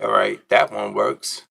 All right, that one works.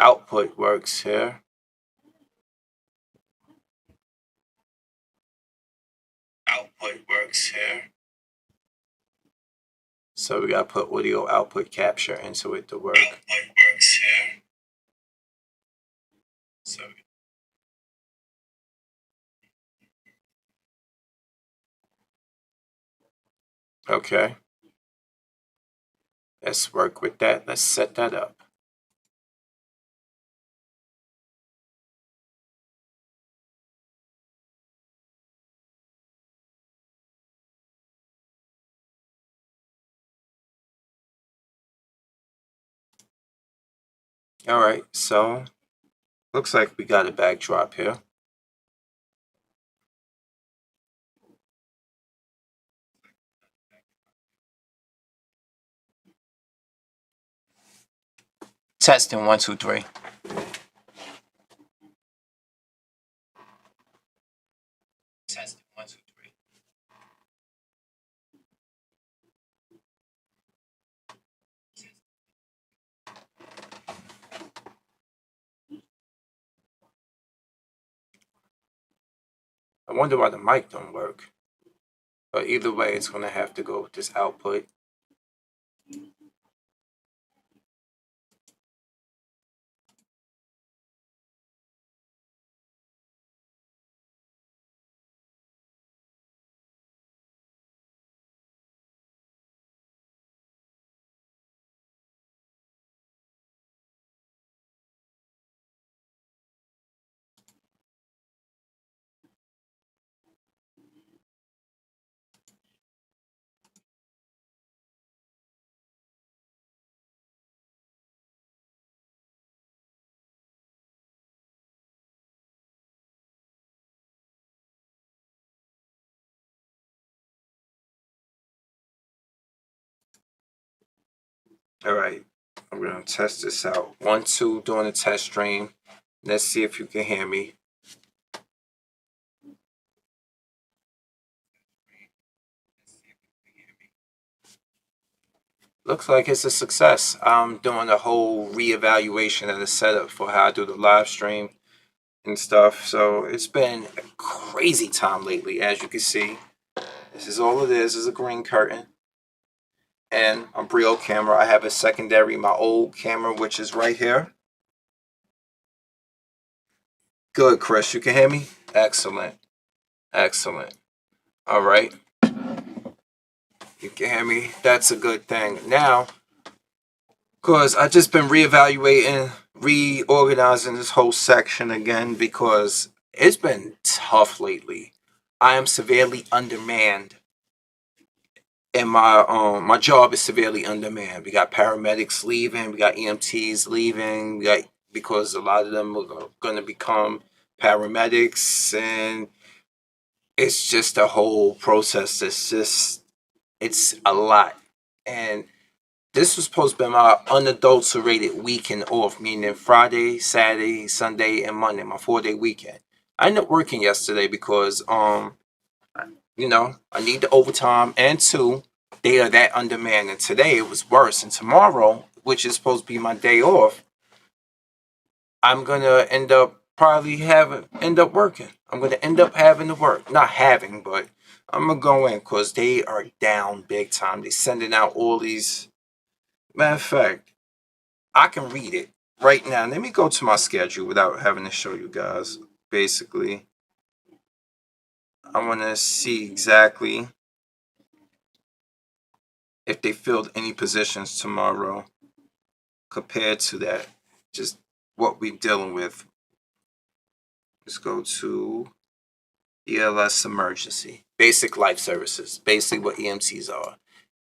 Output works here. Output works here. So we gotta put audio output capture into it to work. Output works here. So okay, let's work with that. Let's set that up. All right, so looks like we got a backdrop here. Testing 1, 2, 3. Testing 1, 2, 3. I wonder why the mic don't work. But either way, it's gonna have to go with this output. All right, I'm gonna test this out. 1, 2 doing a test stream. Let's see if you can hear me. Looks like it's a success. I'm doing a whole reevaluation of the setup for how I do the live stream and stuff. So it's been a crazy time lately, as you can see. This is all it is a green curtain. and my Brio camera. I have a secondary, my old camera, which is right here. Good, Chris. You can hear me? Excellent. Excellent. All right. You can hear me? That's a good thing. Now, because I just been reevaluating, reorganizing this whole section again because it's been tough lately. I am severely undermanned, and my job is severely undermanned. We got paramedics leaving, we got EMTs leaving, we got because a lot of them are going to become paramedics, and it's just a whole process. It's a lot, and this was supposed to be my unadulterated weekend off, meaning Friday, Saturday, Sunday, and Monday, my 4-day weekend. I ended up working yesterday because I need the overtime, and two, they are that undermanned. And today it was worse. And tomorrow, which is supposed to be my day off, I'm gonna end up probably having end up working. I'm gonna end up having to work. Not having, but I'm gonna go in because they are down big time. They sending out all these. Matter of fact, I can read it right now. Let me go to my schedule without having to show you guys. Basically, I want to see exactly if they filled any positions tomorrow compared to that. Just what we're dealing with. Let's go to ELS emergency. Basic life services. Basically what EMTs are.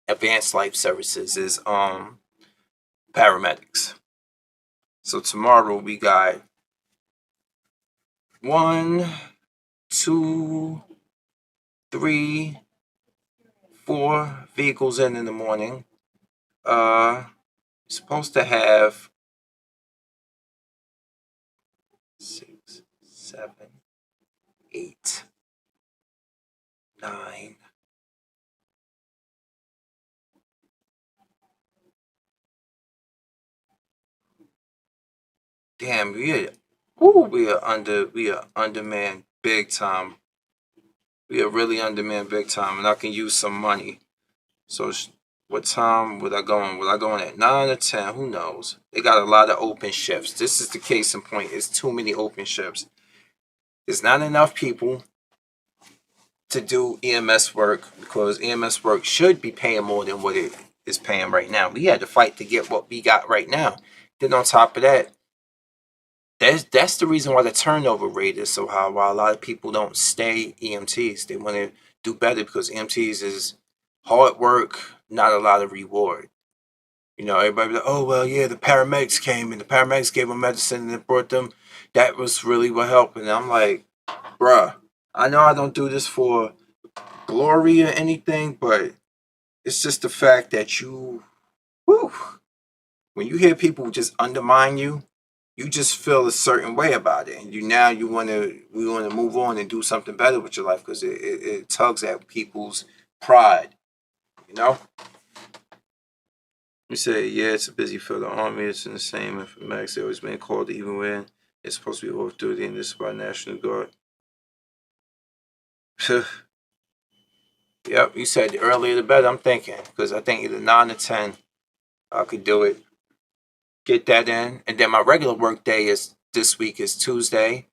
Advanced life services is paramedics. So tomorrow we got 1, 2, 3, 4 vehicles in the morning. Supposed to have 6, 7, 8, 9. Damn, we are undermanned big time. We are really undermanned big time, and I can use some money. So, what time would I go in? Would I go in at 9 or 10? Who knows? They got a lot of open shifts. This is the case in point. It's too many open shifts. There's not enough people to do EMS work because EMS work should be paying more than what it is paying right now. We had to fight to get what we got right now. Then on top of that, that's the reason why the turnover rate is so high. Why a lot of people don't stay EMTs. They want to do better because EMTs is hard work, not a lot of reward. Everybody be like, oh well, yeah, the paramedics came and the paramedics gave them medicine and it brought them. That was really what helped. And I'm like, bruh, I know I don't do this for glory or anything, but it's just the fact that whew, when you hear people just undermine you, you just feel a certain way about it, and you want to move on and do something better with your life because it tugs at people's pride. You know, you say, yeah, it's a busy field. The army is in the same informatics. They always been called even when it's supposed to be off duty, and this is by National Guard. Yep, you said the earlier the better. I'm thinking because I think either 9 or 10, I could do it. Get that in, and then my regular work day is this week is Tuesday,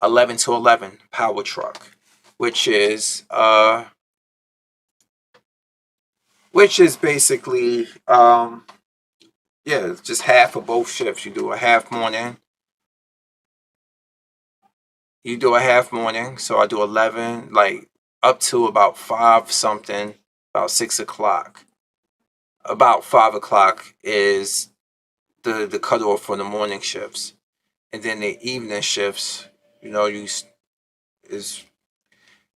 11 to 11 power truck, which is basically yeah, just half of both shifts. You do a half morning. You do a half morning, so I do 11, like up to about 5 something, about 6 o'clock. About 5 o'clock is the cutoff for the morning shifts, and then the evening shifts. You is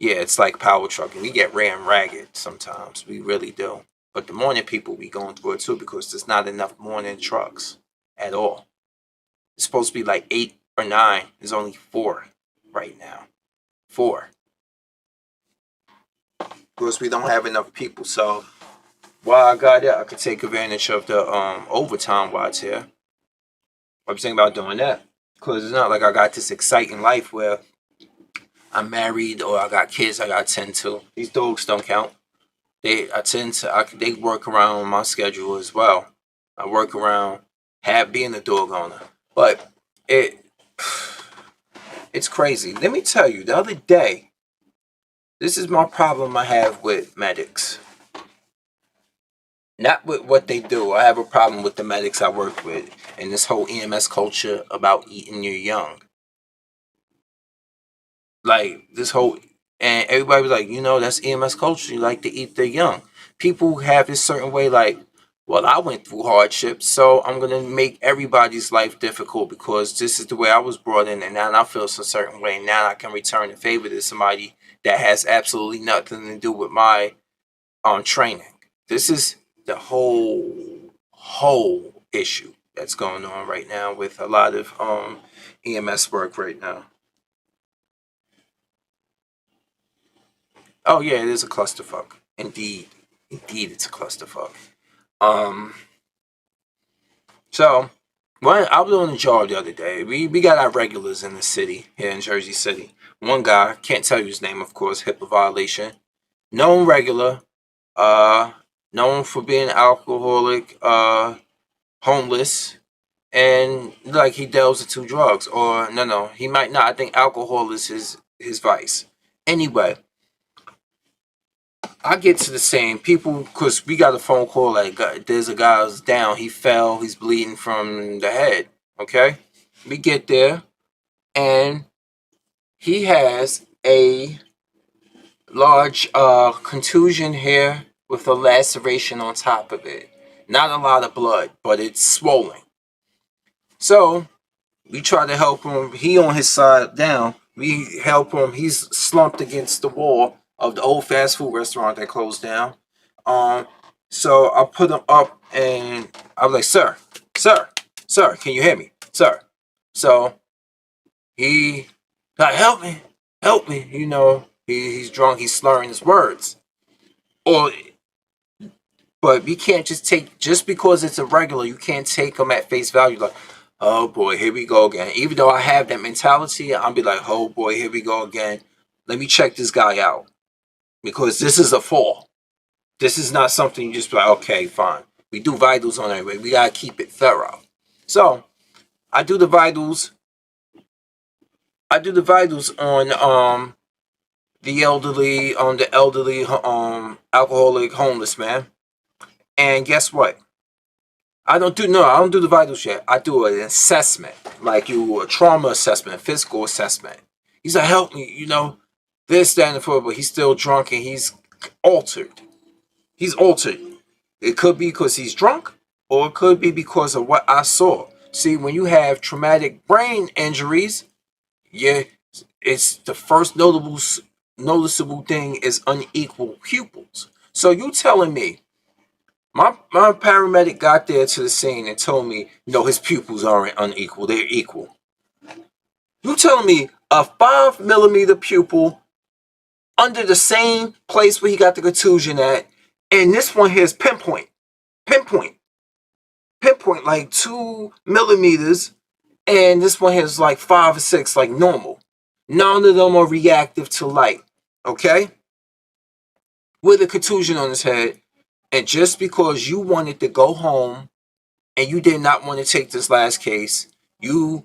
Yeah, it's like power trucking. We get ran ragged sometimes. We really do. But the morning people be going through it too because there's not enough morning trucks at all. It's supposed to be like 8 or 9. There's only 4 right now. 4. Because we don't have enough people. So while I got it, I could take advantage of the overtime while it's here. I'm thinking about doing that. Because it's not like I got this exciting life where I'm married or I got kids I got to tend to. These dogs don't count. They work around my schedule as well. I work around being a dog owner, but it it's crazy. Let me tell you, the other day, this is my problem I have with medics. Not with what they do. I have a problem with the medics I work with and this whole EMS culture about eating your young. Like this whole and everybody was like, that's EMS culture. You like to eat the young. People have this certain way, like, well, I went through hardships, so I'm gonna make everybody's life difficult because this is the way I was brought in, and now I feel some certain way. And now I can return the favor to somebody that has absolutely nothing to do with my training. This is the whole issue that's going on right now with a lot of EMS work right now. Oh yeah, it is a clusterfuck. Indeed, it's a clusterfuck. Um, so I was on a job the other day. We got our regulars in the city here in Jersey City. One guy, can't tell you his name, of course, HIPAA violation. Known regular, uh, known for being alcoholic, homeless, and like he delves into drugs. Or no, he might not. I think alcohol is his vice. Anyway, I get to the same people because we got a phone call like there's a guy who's down. He fell. He's bleeding from the head. Okay, we get there and he has a large contusion here with a laceration on top of it. Not a lot of blood, but it's swollen. So we try to help him. He on his side down. We help him. He's slumped against the wall of the old fast food restaurant that closed down. Um, so I put him up and I was like, sir, sir, can you hear me? Sir. So he like, help me. He's drunk, he's slurring his words. Or but we can't just because it's a regular, you can't take him at face value like, oh boy, here we go again. Even though I have that mentality, I'll be like, oh boy, here we go again. Let me check this guy out. Because this is a fall. This is not something you just be like, okay, fine. We do vitals on everybody. We gotta keep it thorough. So I do the vitals. I do the vitals on the elderly alcoholic homeless man. And guess what? I don't do the vitals yet. I do an assessment, like a trauma assessment, a physical assessment. He's like, help me, this, that, and the four, but he's still drunk and he's altered. He's altered. It could be because he's drunk, or it could be because of what I saw. See, when you have traumatic brain injuries, yeah, it's the first noticeable thing is unequal pupils. So you telling me my paramedic got there to the scene and told me, no, his pupils aren't unequal, they're equal. You telling me a 5 millimeter pupil under the same place where he got the contusion at, and this one here is pinpoint, like 2 millimeters, and this one here is like 5 or 6, like normal. None of them are reactive to light, okay? With a contusion on his head, and just because you wanted to go home and you did not want to take this last case, you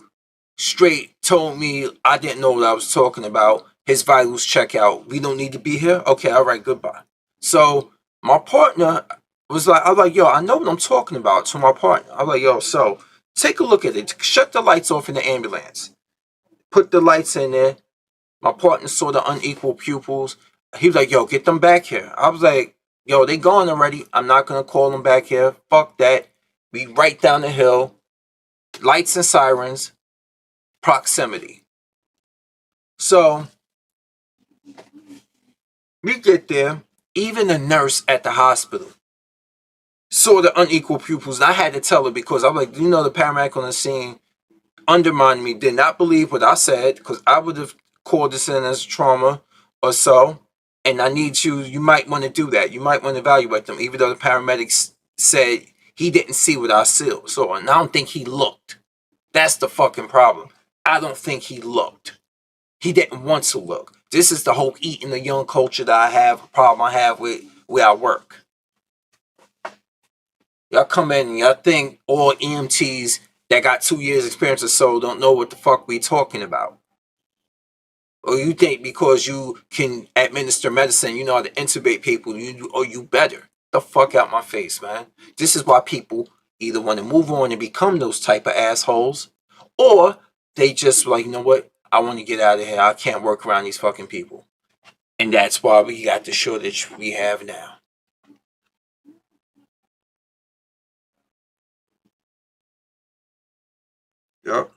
straight told me I didn't know what I was talking about. His vitals check out. We don't need to be here. Okay, all right, goodbye. So my partner I was like, yo, I know what I'm talking about to my partner. I was like, yo, so take a look at it. Shut the lights off in the ambulance. Put the lights in there. My partner saw the unequal pupils. He was like, yo, get them back here. I was like, yo, they gone already. I'm not going to call them back here. Fuck that. We right down the hill. Lights and sirens. Proximity. So we get there. Even the nurse at the hospital saw the unequal pupils. And I had to tell her because I'm like, the paramedic on the scene undermined me, did not believe what I said because I would have called this in as trauma or so. And I need you might want to do that. You might want to evaluate them, even though the paramedics said he didn't see what I saw. And I don't think he looked. That's the fucking problem. I don't think he looked. He didn't want to look. This is the whole eating the young culture that I have, a problem I have with where I work. Y'all come in and y'all think all EMTs that got 2 years experience or so don't know what the fuck we talking about. Or you think because you can administer medicine, you know how to intubate people, you better. The fuck out my face, man. This is why people either want to move on and become those type of assholes, or they just like, you know what? I want to get out of here. I can't work around these fucking people. And that's why we got the shortage we have now. Yep.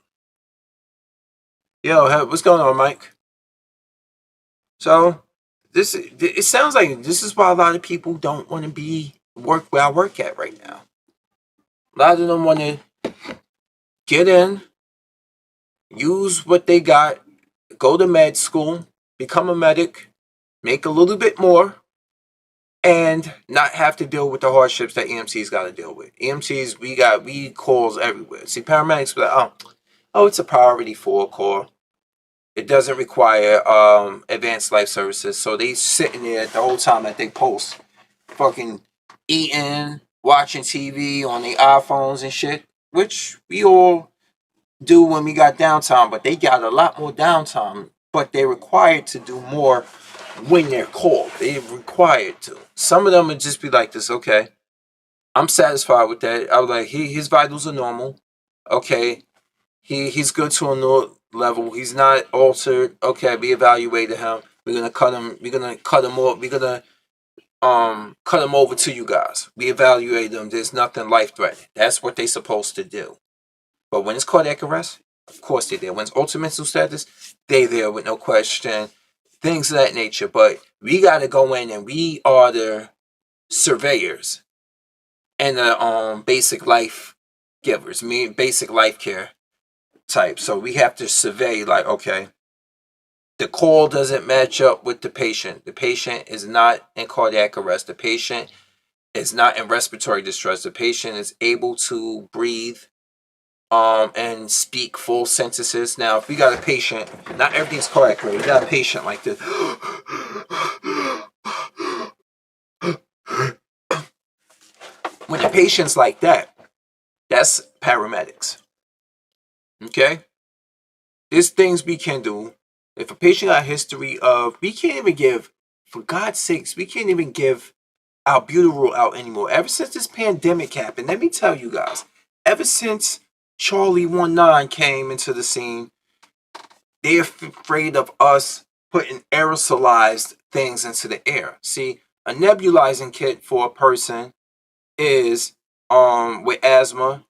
Yo, what's going on, Mike? So it sounds like this is why a lot of people don't want to be work where I work at right now. A lot of them want to get in, use what they got, go to med school, become a medic, make a little bit more, and not have to deal with the hardships that EMTs got to deal with. EMTs, we calls everywhere. See, paramedics, be like, oh, it's a priority 4 call. It doesn't require advanced life services, so they sitting there the whole time that they post, fucking eating, watching TV on their iPhones and shit, which we all do when we got downtime, but they got a lot more downtime, but they're required to do more when they're called. They're required to. Some of them would just be like this, okay, I'm satisfied with that. I was like, his vitals are normal. Okay, he's good to a new level. He's not altered. Okay, we evaluated him. We're gonna cut him. We're gonna cut him off. We're gonna cut him over to you guys. We evaluate them. There's nothing life threatening. That's what they're supposed to do. But when it's cardiac arrest, of course they're there. When it's ultimate mental status, they're there with no question. Things of that nature. But we gotta go in and we are the surveyors and the basic life givers. Basic life care type. So we have to survey, like, okay, the call doesn't match up with the patient. The patient is not in cardiac arrest. The patient is not in respiratory distress. The patient is able to breathe and speak full sentences. Now, if we got a patient, not everything's cardiac arrest. We got a patient like this. When the patient's like that, that's paramedics. Okay? There's things we can do. If a patient got a history of, we can't even give, for God's sakes, we can't even give albuterol out anymore. Ever since this pandemic happened, let me tell you guys, ever since Charlie 19 came into the scene, they're afraid of us putting aerosolized things into the air. See, a nebulizing kit for a person is with asthma,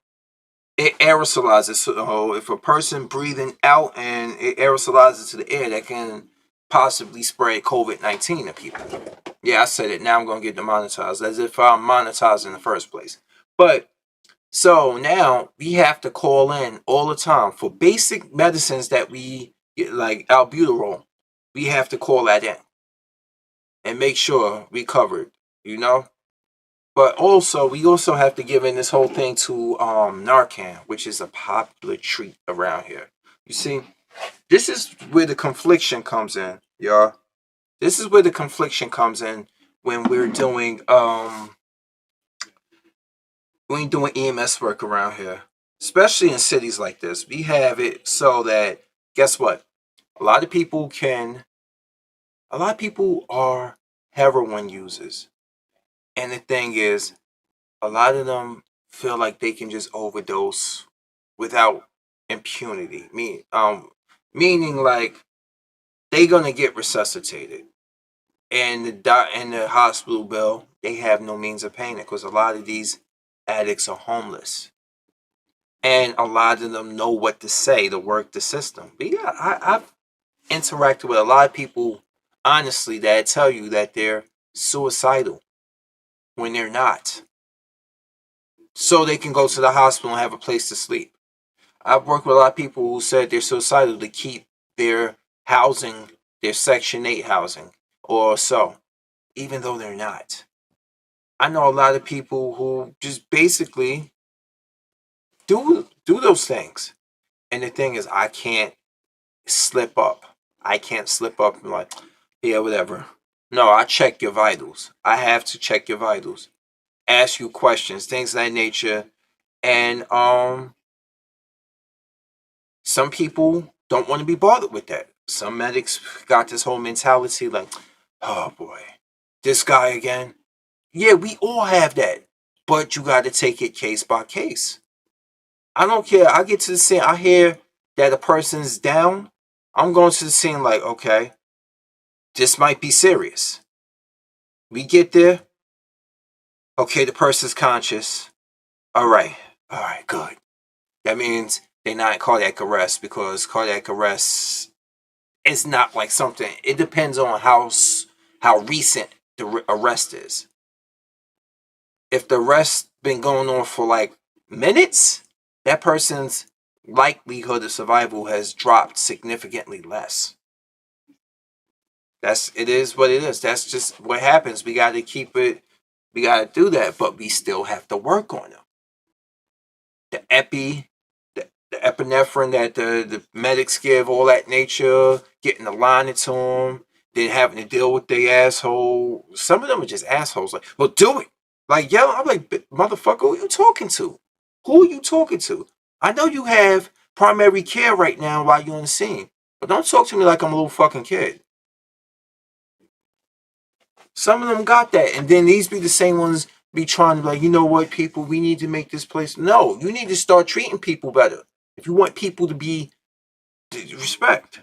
it aerosolizes. So if a person breathing out and it aerosolizes to the air, that can possibly spread COVID-19 to people. Yeah, I said it. Now I'm going to get demonetized, as if I'm monetized in the first place. But so now we have to call in all the time for basic medicines that we get, like albuterol. We have to call that in and make sure we covered, you know? But also, we also have to give in this whole thing to Narcan, which is a popular treat around here. You see, this is where the confliction comes in, y'all. This is where the confliction comes in when we're doing EMS work around here, especially in cities like this. We have it so that, guess what? A lot of people are heroin users, and the thing is, a lot of them feel like they can just overdose without impunity. Meaning like they gonna get resuscitated, and the hospital bill, they have no means of paying it because a lot of these addicts are homeless, and a lot of them know what to say to work the system. But yeah, I've interacted with a lot of people, honestly, that tell you that they're suicidal when they're not, so they can go to the hospital and have a place to sleep. I've worked with a lot of people who said they're suicidal to keep their housing, their Section 8 housing, or so, even though they're not. I know a lot of people who just basically do those things. And the thing is, I can't slip up. I can't slip up and like, yeah, whatever. No, I check your vitals. I have to check your vitals. Ask you questions, things of that nature. And some people don't want to be bothered with that. Some medics got this whole mentality like, oh boy, this guy again. Yeah, we all have that. But you got to take it case by case. I don't care. I get to the scene, I hear that a person's down. I'm going to the scene like, okay, this might be serious. We get there. Okay, the person's conscious. All right. All right, good. That means they're not cardiac arrest because cardiac arrest is not like something. It depends on how recent the arrest is. If the arrest been going on for like minutes, that person's likelihood of survival has dropped significantly less. It is what it is. That's just what happens. We got to keep it. We got to do that, but we still have to work on them. The epinephrine that the medics give, all that nature, getting the line into them, then having to deal with their asshole. Some of them are just assholes. Like, well, do it. Like, yo, I'm like, motherfucker, who are you talking to? Who are you talking to? I know you have primary care right now while you're on the scene, but don't talk to me like I'm a little fucking kid. Some of them got that, and then these be the same ones be trying to be like, you know what, people, we need to make this place. No, you need to start treating people better if you want people to be respect.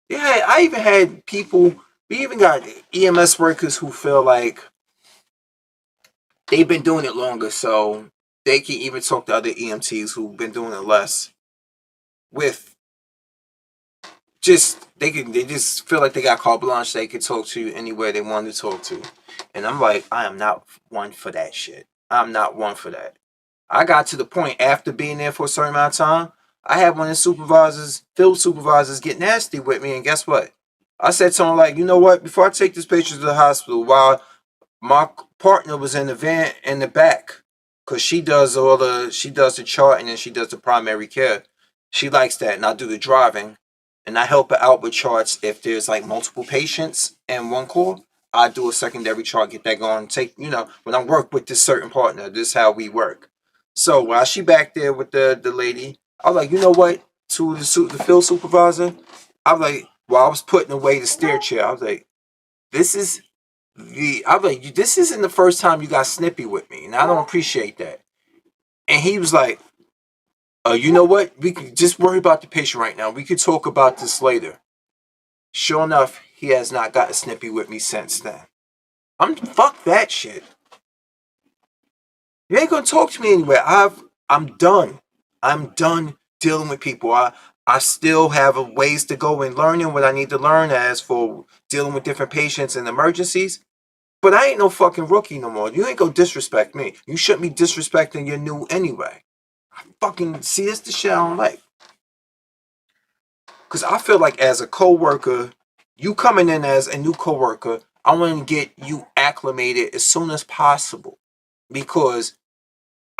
Yeah, I even had people. We even got EMS workers who feel like they've been doing it longer, so they can even talk to other EMTs who've been doing it less. With they just feel like they got carte blanche. They can talk to you anywhere they want to talk to, and I'm like, I am not one for that shit. I'm not one for that. I got to the point after being there for a certain amount of time. I had one of the supervisors, field supervisors, get nasty with me, and guess what? I said to him like, you know what? Before I take this patient to the hospital, while my partner was in the van in the back, cause she does the charting and she does the primary care. She likes that, and I do the driving, and I help her out with charts if there's like multiple patients in one call. I do a secondary chart, get that going. Take when I work with this certain partner, this is how we work. So while she back there with the lady, I was like, you know what? To the field supervisor, I was like, while I was putting away the stair chair, I was like, this is I'm like, this isn't the first time you got snippy with me, and I don't appreciate that. And he was like, you know what? We can just worry about the patient right now. We could talk about this later. Sure enough, he has not gotten snippy with me since then. Fuck that shit. You ain't gonna talk to me anyway. I'm done. I'm done dealing with people. I still have a ways to go in learning what I need to learn as for dealing with different patients and emergencies. But I ain't no fucking rookie no more. You ain't gonna disrespect me. You shouldn't be disrespecting your new anyway. I fucking see this the shit I don't like. Cause I feel like as a coworker, you coming in as a new coworker, I want to get you acclimated as soon as possible. Because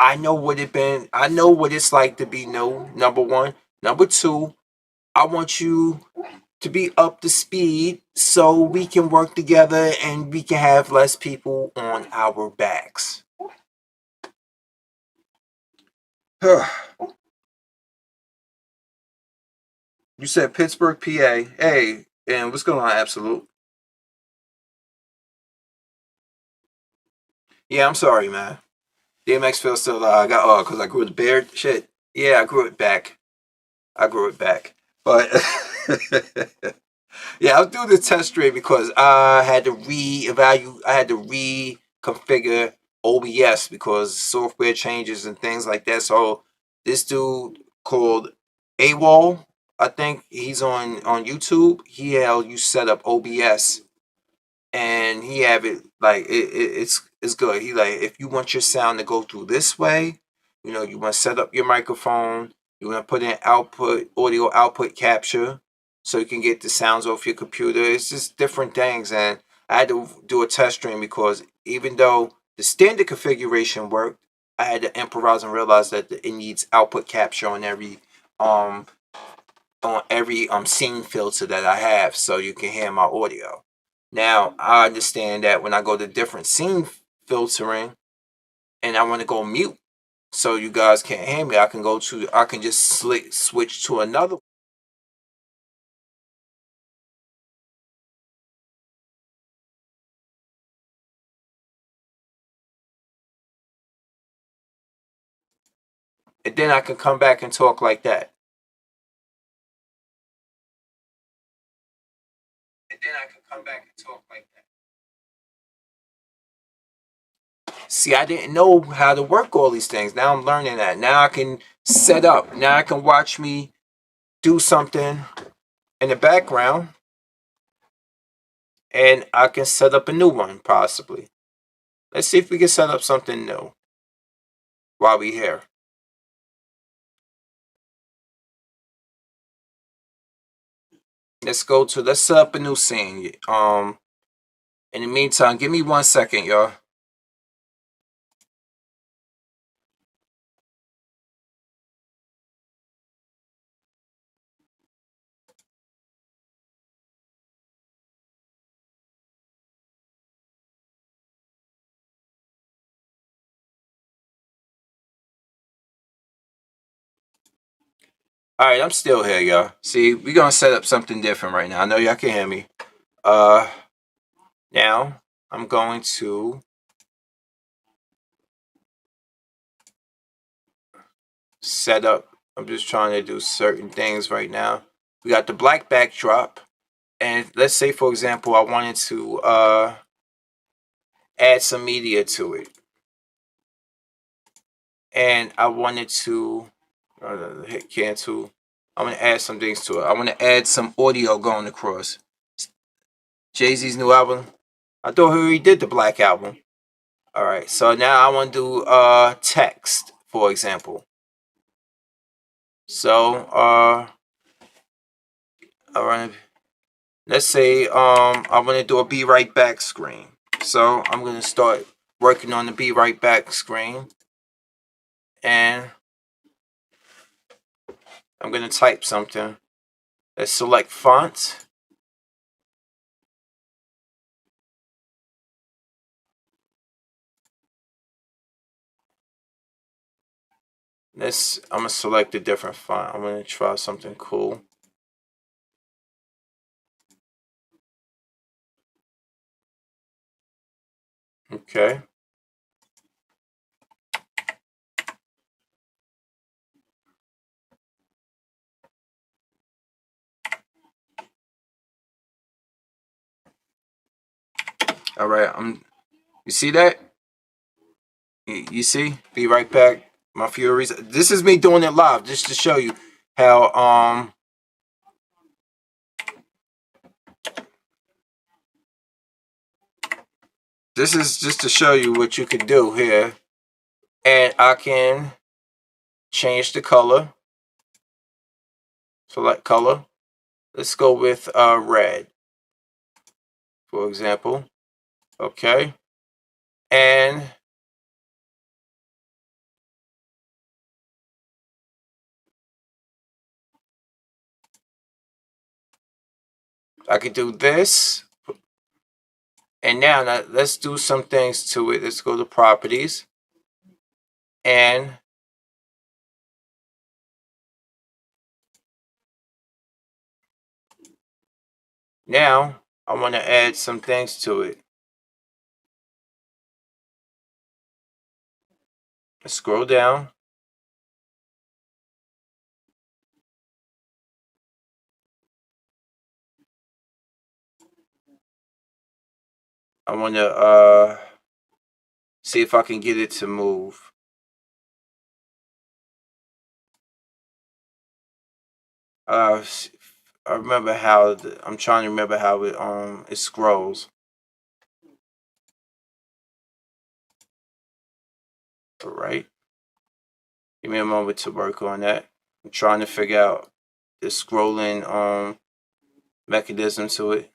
I know what it's like to be new, number one. Number two, I want you to be up to speed so we can work together and we can have less people on our backs. You said Pittsburgh, PA. Hey, and what's going on, Absolute? Yeah, I'm sorry, man. DMX feels still I got because I grew the beard. Shit. Yeah, I grew it back. I grew it back. But yeah, I'll do the test straight because I had to reevaluate. I had to reconfigure OBS because software changes and things like that. So this dude called AWOL, I think he's on YouTube. He helped you set up OBS, and he have it like it's good. He like if you want your sound to go through this way, you want to set up your microphone. You want to put in output audio output capture so you can get the sounds off your computer. It's just different things, and I had to do a test stream because even though the standard configuration worked, I had to improvise and realize that it needs output capture um on every scene filter that I have so you can hear my audio. Now I understand that when I go to different scene filtering and I want to go mute, so you guys can't hear me, I can just switch to another. And then I can come back and talk like that. And then I can come back and talk like that. See, I didn't know how to work all these things. Now I'm learning that. Now I can set up. Now I can watch me do something in the background and I can set up a new one possibly. Let's see if we can set up something new while we're here. Let's set up a new scene. In the meantime, give me 1 second, y'all. All right, I'm still here, y'all. See, we're gonna set up something different right now. I know y'all can hear me. Uh, Now I'm going to set up. I'm just trying to do certain things right now. We got the black backdrop, and let's say, for example, I wanted to add some media to it, and I wanted to hit cancel. I want to add some things to it. I want to add some audio going across. Jay-Z's new album. I thought he already did the Black album. All right, so now I want to do text, for example. So I want to, let's say I want to do a be right back screen. So I'm going to start working on the be right back screen, and I'm going to type something. Let's select font. I'm going to select a different font. I'm going to try something cool. Okay. All right. You see that? You see? Be right back. My Furies. This is me doing it live just to show you how this is just to show you what you can do here. And I can change the color. Select color. Let's go with red, for example. Okay. And I could do this. And now let's do some things to it. Let's go to properties. And now I want to add some things to it. Let's scroll down. I want to see if I can get it to move. I remember how I'm trying to remember how it scrolls. All right. Give me a moment to work on that. I'm trying to figure out the scrolling mechanism to it.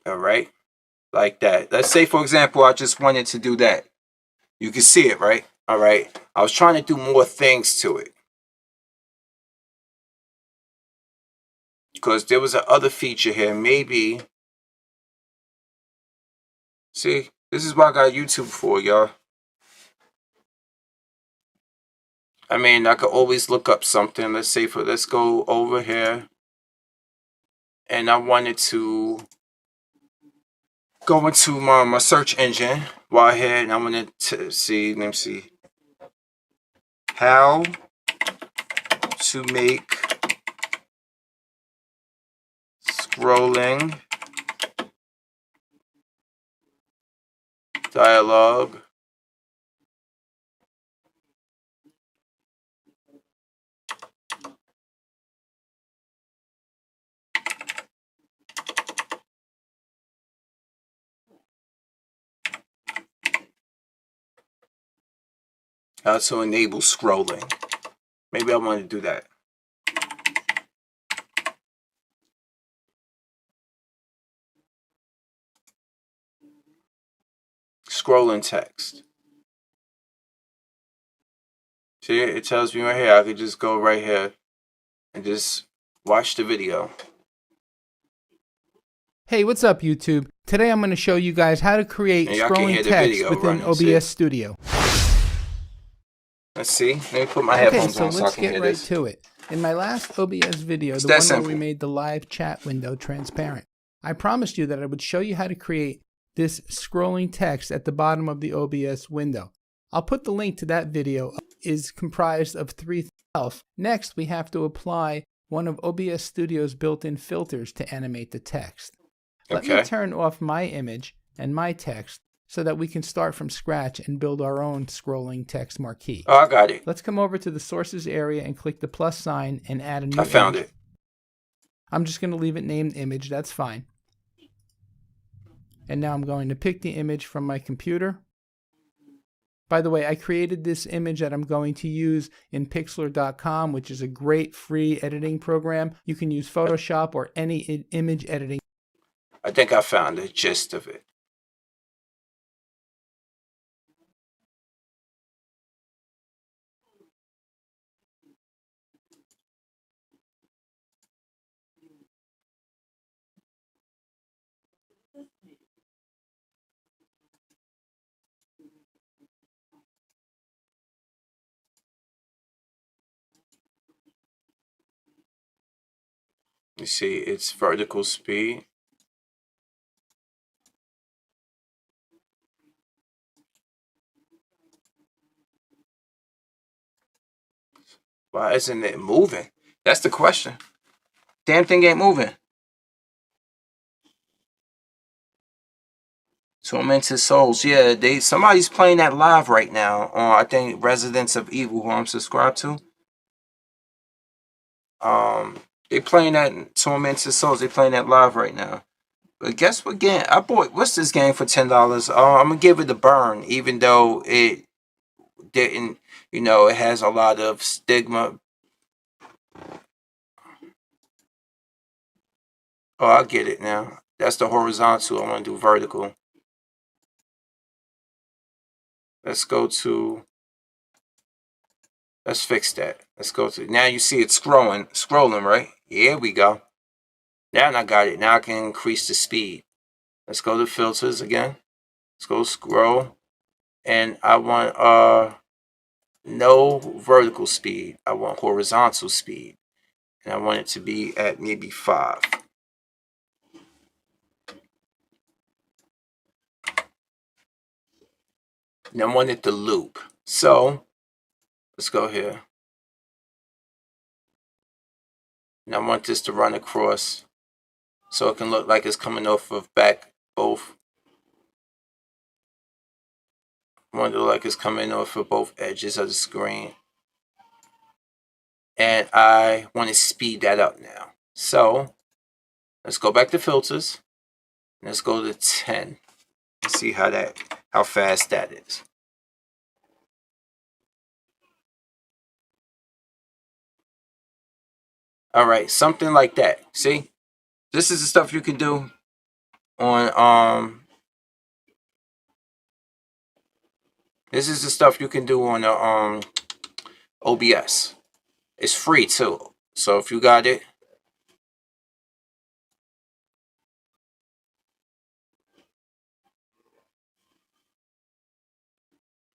All right. like that. Let's say, for example, I just wanted to do that. You can see it, right? All right. I was trying to do more things to it. Because there was a other feature here. Maybe. See, this is what I got YouTube for, y'all. I mean, I could always look up something. Let's say let's go over here. And I wanted to go into my search engine while here, and I wanted to see, let me see. How to make scrolling dialogue how to enable scrolling. Maybe I want to do that. Scrolling text. See, it tells me right here. I could just go right here and just watch the video. Hey, what's up, YouTube? Today I'm going to show you guys how to create scrolling text within OBS Studio. Let's see. Let me put my headphones on so I can hear this. Okay, so let's get right to it. In my last OBS video, the one where we made the live chat window transparent, I promised you that I would show you how to create this scrolling text at the bottom of the OBS window. I'll put the link to that video. It is comprised of 3 things. Next, we have to apply one of OBS Studio's built-in filters to animate the text. Let me turn off my image and my text so that we can start from scratch and build our own scrolling text marquee. Oh, I got it. Let's come over to the sources area and click the plus sign and add a new image. I found it. I'm just going to leave it named image. That's fine. And now I'm going to pick the image from my computer. By the way, I created this image that I'm going to use in Pixlr.com, which is a great free editing program. You can use Photoshop or any image editing. I think I found the gist of it. You see, it's vertical speed. Why isn't it moving? That's the question. Damn thing ain't moving. Tormented Souls. Yeah, somebody's playing that live right now on, I think, Residents of Evil, who I'm subscribed to. They playing that Tormented Souls. They playing that live right now. But guess what game? I bought, what's this game for $10? I'm going to give it a burn, even though it didn't, it has a lot of stigma. Oh, I get it now. That's the horizontal. I want to do vertical. Let's fix that. Let's go to, now you see it scrolling, right? Here we go. Now I got it. Now I can increase the speed. Let's go to filters again. Let's go scroll. And I want no vertical speed. I want horizontal speed. And I want it to be at maybe 5. And I want it to loop. So let's go here. And I want this to run across so it can look like it's coming off of both. I want it to look like it's coming off of both edges of the screen. And I want to speed that up now. So let's go back to filters. Let's go to 10. Let's see how fast that is. All right, something like that. See, this is the stuff you can do on This is the stuff you can do on the OBS. It's free too. So if you got it,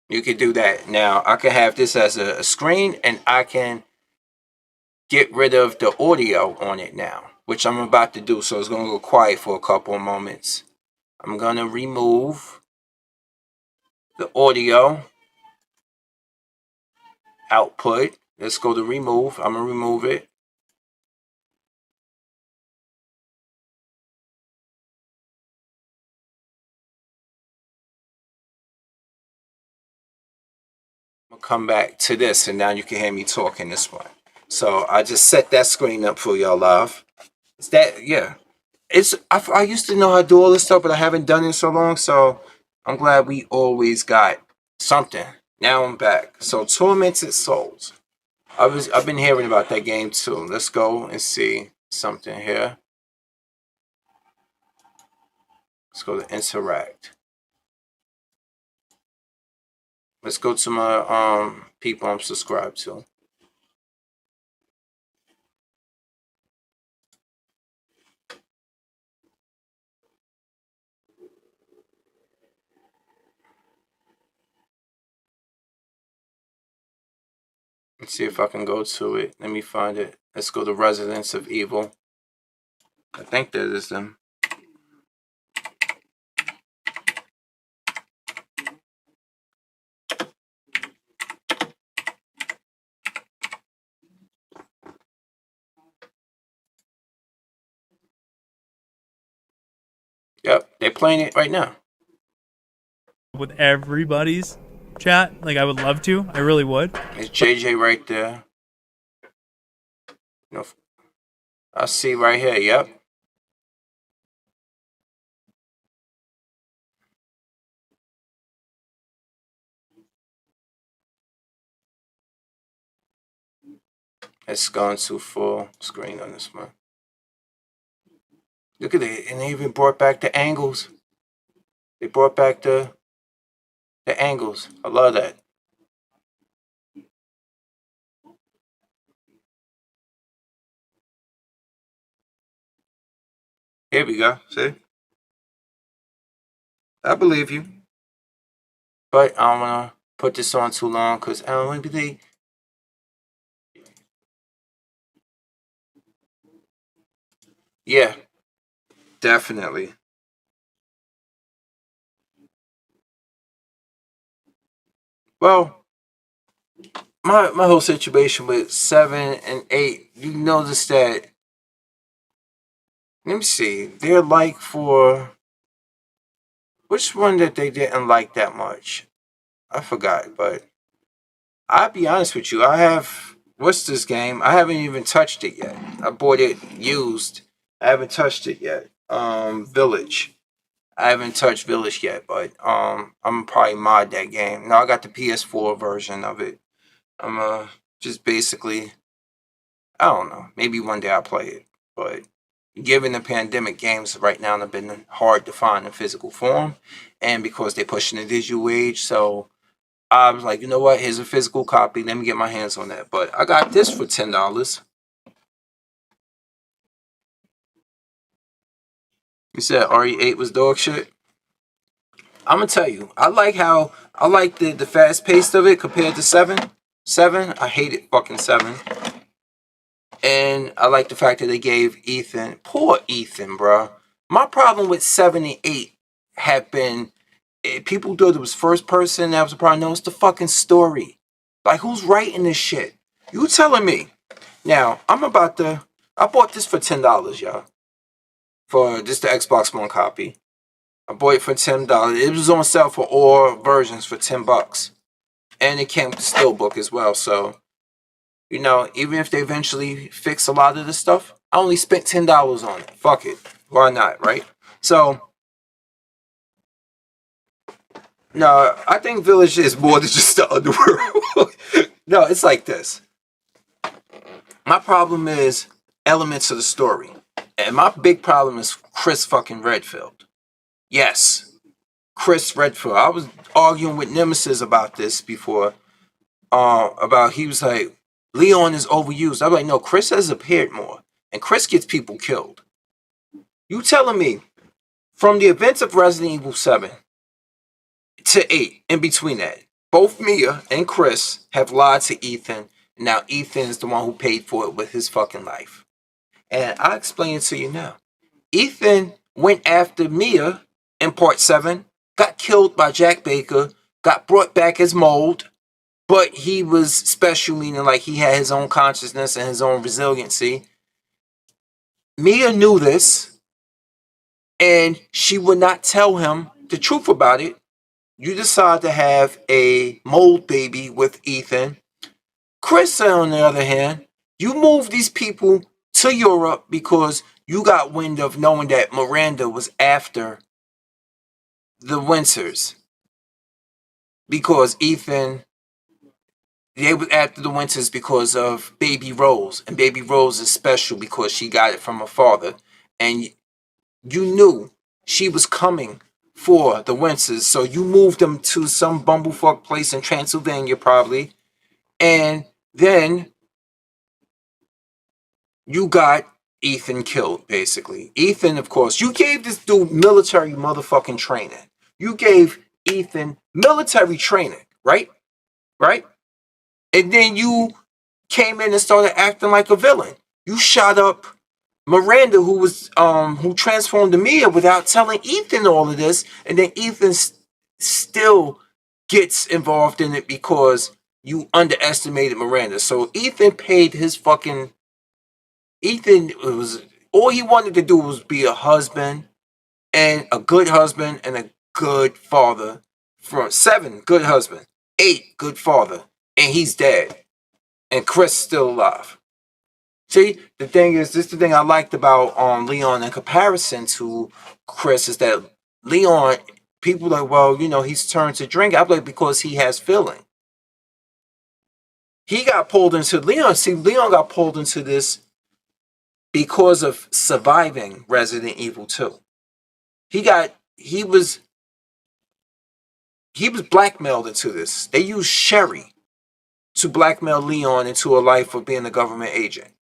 you can do that. Now I can have this as a screen, and I can get rid of the audio on it now, which I'm about to do. So it's gonna go quiet for a couple of moments. I'm gonna remove the audio output. Let's go to remove. I'm gonna remove it. I'm gonna come back to this, and now you can hear me talking this one. So I just set that screen up for y'all live. It's that, yeah. I used to know how to do all this stuff, but I haven't done it so long. So I'm glad we always got something. Now I'm back. So Tormented Souls. I've been hearing about that game too. Let's go and see something here. Let's go to interact. Let's go to my people I'm subscribed to. Let's see if I can go to it. Let me find it. Let's go to Residents of Evil. I think that is them. Yep, they're playing it right now. With everybody's chat, like I would love to. I really would. It's JJ right there. No, I see right here. Yep. It's gone to full screen on this one. Look at it, and they even brought back the angles. They brought back the angles. I love that. Here we go. See? I believe you. But I don't want to put this on too long because I don't want to be. Yeah, definitely. Well, my whole situation with 7 and 8, you notice that. Let me see. They're like for which one that they didn't like that much? I forgot, but I'll be honest with you. I have what's this game? I haven't even touched it yet. I bought it used. I haven't touched it yet. Village. I haven't touched Village yet, but I'm probably mod that game. Now I got the PS4 version of it. I'm just basically I don't know. Maybe one day I'll play it, but given the pandemic, games right now have been hard to find in physical form, and because they're pushing the digital age, so I was like, you know what? Here's a physical copy. Let me get my hands on that. But I got this for $10. You said RE8 was dog shit. I'm gonna tell you, I like the fast pace of it compared to 7. 7, I hated fucking 7. And I like the fact that they gave Ethan, poor Ethan, bro. My problem with 7 and 8 have been people thought it was first person. That was a problem. No, it's the fucking story. Like, who's writing this shit? You telling me? Now, I bought this for $10, y'all. For just the Xbox One copy. I bought it for $10. It was on sale for all versions for $10. And it came with the steelbook as well. So, you know, even if they eventually fix a lot of this stuff, I only spent $10 on it. Fuck it. Why not, right? So, no, I think Village is more than just the underworld. No, it's like this. My problem is elements of the story. And my big problem is Chris fucking Redfield. Yes. Chris Redfield. I was arguing with Nemesis about this before. About he was like, Leon is overused. I'm like, no, Chris has appeared more, and Chris gets people killed. You telling me from the events of Resident Evil 7 to 8, in between that, both Mia and Chris have lied to Ethan, and now Ethan is the one who paid for it with his fucking life. And I'll explain it to you now. Ethan went after Mia in part 7, got killed by Jack Baker, got brought back as mold, but he was special, meaning like he had his own consciousness and his own resiliency. Mia knew this, and she would not tell him the truth about it. You decide to have a mold baby with Ethan. Chris, on the other hand, you move these people to Europe because you got wind of knowing that Miranda was after the Winters. Because Ethan, they were after the Winters because of Baby Rose. And Baby Rose is special because she got it from her father. And you knew she was coming for the Winters. So you moved them to some bumblefuck place in Transylvania probably. And then you got Ethan killed, basically. Ethan, of course, you gave this dude military motherfucking training. You gave Ethan military training, right? Right? And then you came in and started acting like a villain. You shot up Miranda, who transformed to Mia without telling Ethan all of this, and then Ethan still gets involved in it because you underestimated Miranda. So Ethan paid his fucking... Ethan was... All he wanted to do was be a husband, and a good husband, and a good father. From 7, good husband. 8, good father. And he's dead. And Chris still alive. See, the thing is, this is the thing I liked about Leon in comparison to Chris, is that Leon, people are like, well, you know, he's turned to drink. I'm like, because he has feeling. He got pulled into Leon. See, Leon got pulled into this because of surviving Resident Evil 2. He was blackmailed into this. They used Sherry to blackmail Leon into a life of being a government agent.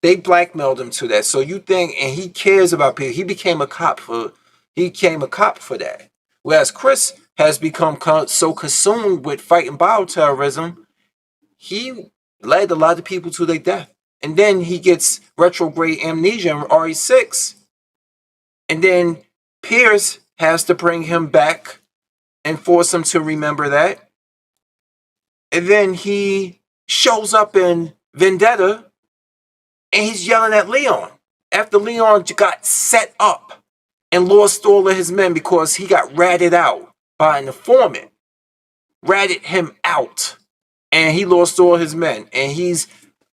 They blackmailed him to that. So you think, and he cares about people. He became a cop for that. Whereas Chris has become so consumed with fighting bioterrorism, he led a lot of people to their death. And then he gets retrograde amnesia in RE6. And then Pierce has to bring him back and force him to remember that. And then he shows up in Vendetta, and he's yelling at Leon after Leon got set up and lost all of his men because he got ratted out by an informant. Ratted him out, and he lost all his men. And he's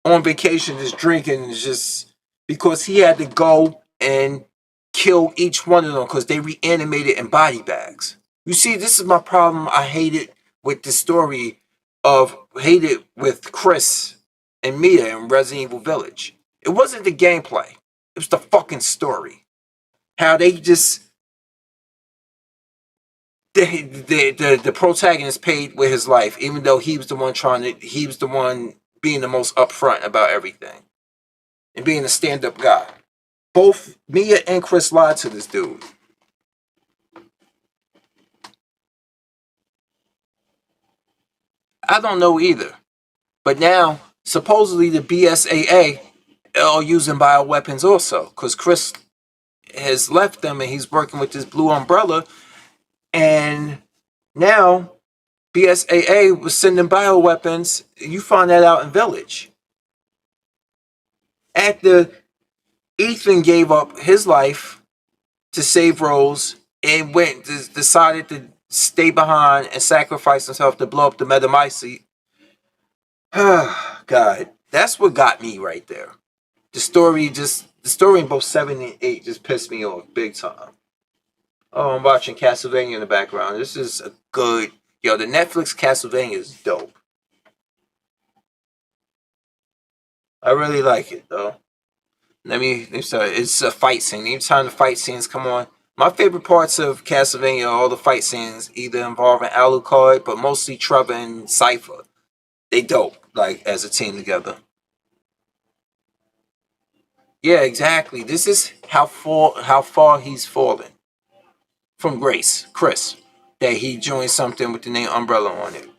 on vacation, just drinking, just because he had to go and kill each one of them because they reanimated in body bags. You see, this is my problem. I hate it with the story with Chris and Mia in Resident Evil Village. It wasn't the gameplay. It was the fucking story. How they just... The protagonist paid with his life, even though he was the one being the most upfront about everything. And being a stand-up guy. Both Mia and Chris lied to this dude. I don't know either. But now, supposedly the BSAA are using bioweapons also. Because Chris has left them and he's working with this Blue Umbrella. And now, BSAA was sending bioweapons. You find that out in Village. After Ethan gave up his life to save Rose and decided to stay behind and sacrifice himself to blow up the Metamycete. God, that's what got me right there. The story in both 7 and 8 just pissed me off big time. Oh, I'm watching Castlevania in the background. This is a good... Yo, the Netflix Castlevania is dope. I really like it, though. Let me start. It's a fight scene. Anytime the fight scenes come on, My favorite parts of Castlevania are all the fight scenes, either involving Alucard, but mostly Trevor and Cypher. They dope, like, as a team together. Yeah, exactly. This is how far he's fallen from Grace, Chris, that he joined something with the name Umbrella on it.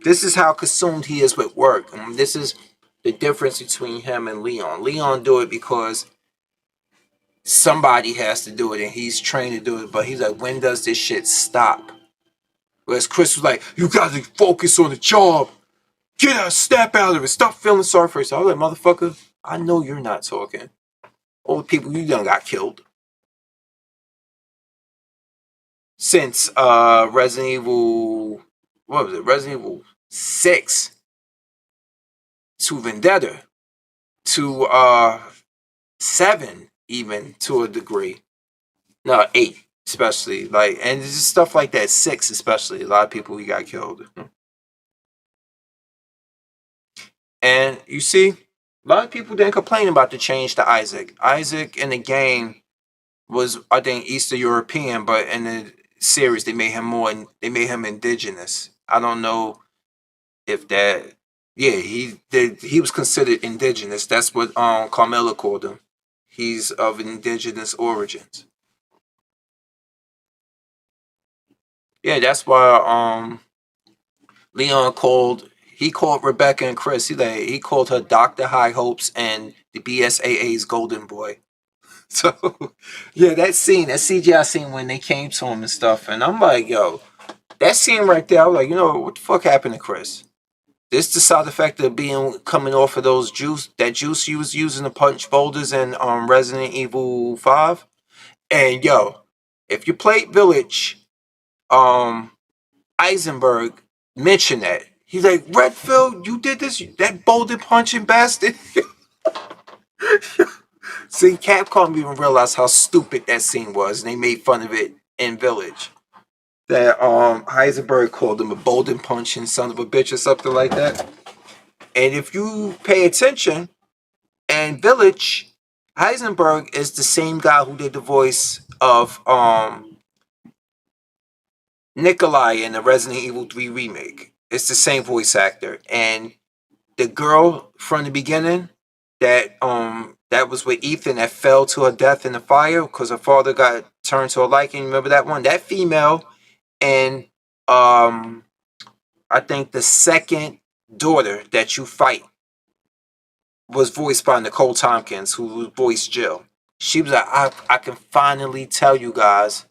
This is how consumed he is with work. And this is the difference between him and Leon. Leon do it because somebody has to do it and he's trained to do it, but he's like, when does this shit stop? Whereas Chris was like, you gotta focus on the job. Get a snap out of it. Stop feeling sorry for yourself. I was like, motherfucker, I know you're not talking. All the people you done got killed. Since Resident Evil, what was it? Resident Evil 6 to Vendetta to 7, even to a degree. No, 8 especially. Like, and it's just stuff like that. 6 especially. A lot of people who got killed. And you see, a lot of people didn't complain about the change to Isaac. Isaac in the game was, I think, Eastern European, but in the series they made him indigenous. I don't know if that, yeah, he was considered indigenous. That's what Carmela called him. He's of indigenous origins. Yeah, that's why Leon called Rebecca and Chris. He called her Dr. High Hopes and the BSAA's Golden Boy. So yeah, that CGI scene when they came to him and stuff, and I'm like, yo, that scene right there, I was like, you know, what the fuck happened to Chris? This the side effect of coming off of that juice you was using to punch boulders in Resident Evil 5. And yo, if you played Village, Eisenberg mentioned that. He's like, Redfield, you did this, that boulder punching bastard. See, Capcom even realized how stupid that scene was, and they made fun of it in Village. That Heisenberg called him a boulder punching son of a bitch or something like that. And if you pay attention, in Village, Heisenberg is the same guy who did the voice of Nikolai in the Resident Evil 3 remake. It's the same voice actor. And the girl from the beginning that was with Ethan that fell to her death in the fire because her father got turned to a liking. Remember that one? That female and I think the second daughter that you fight was voiced by Nicole Tompkins, who voiced Jill. She was like, I can finally tell you guys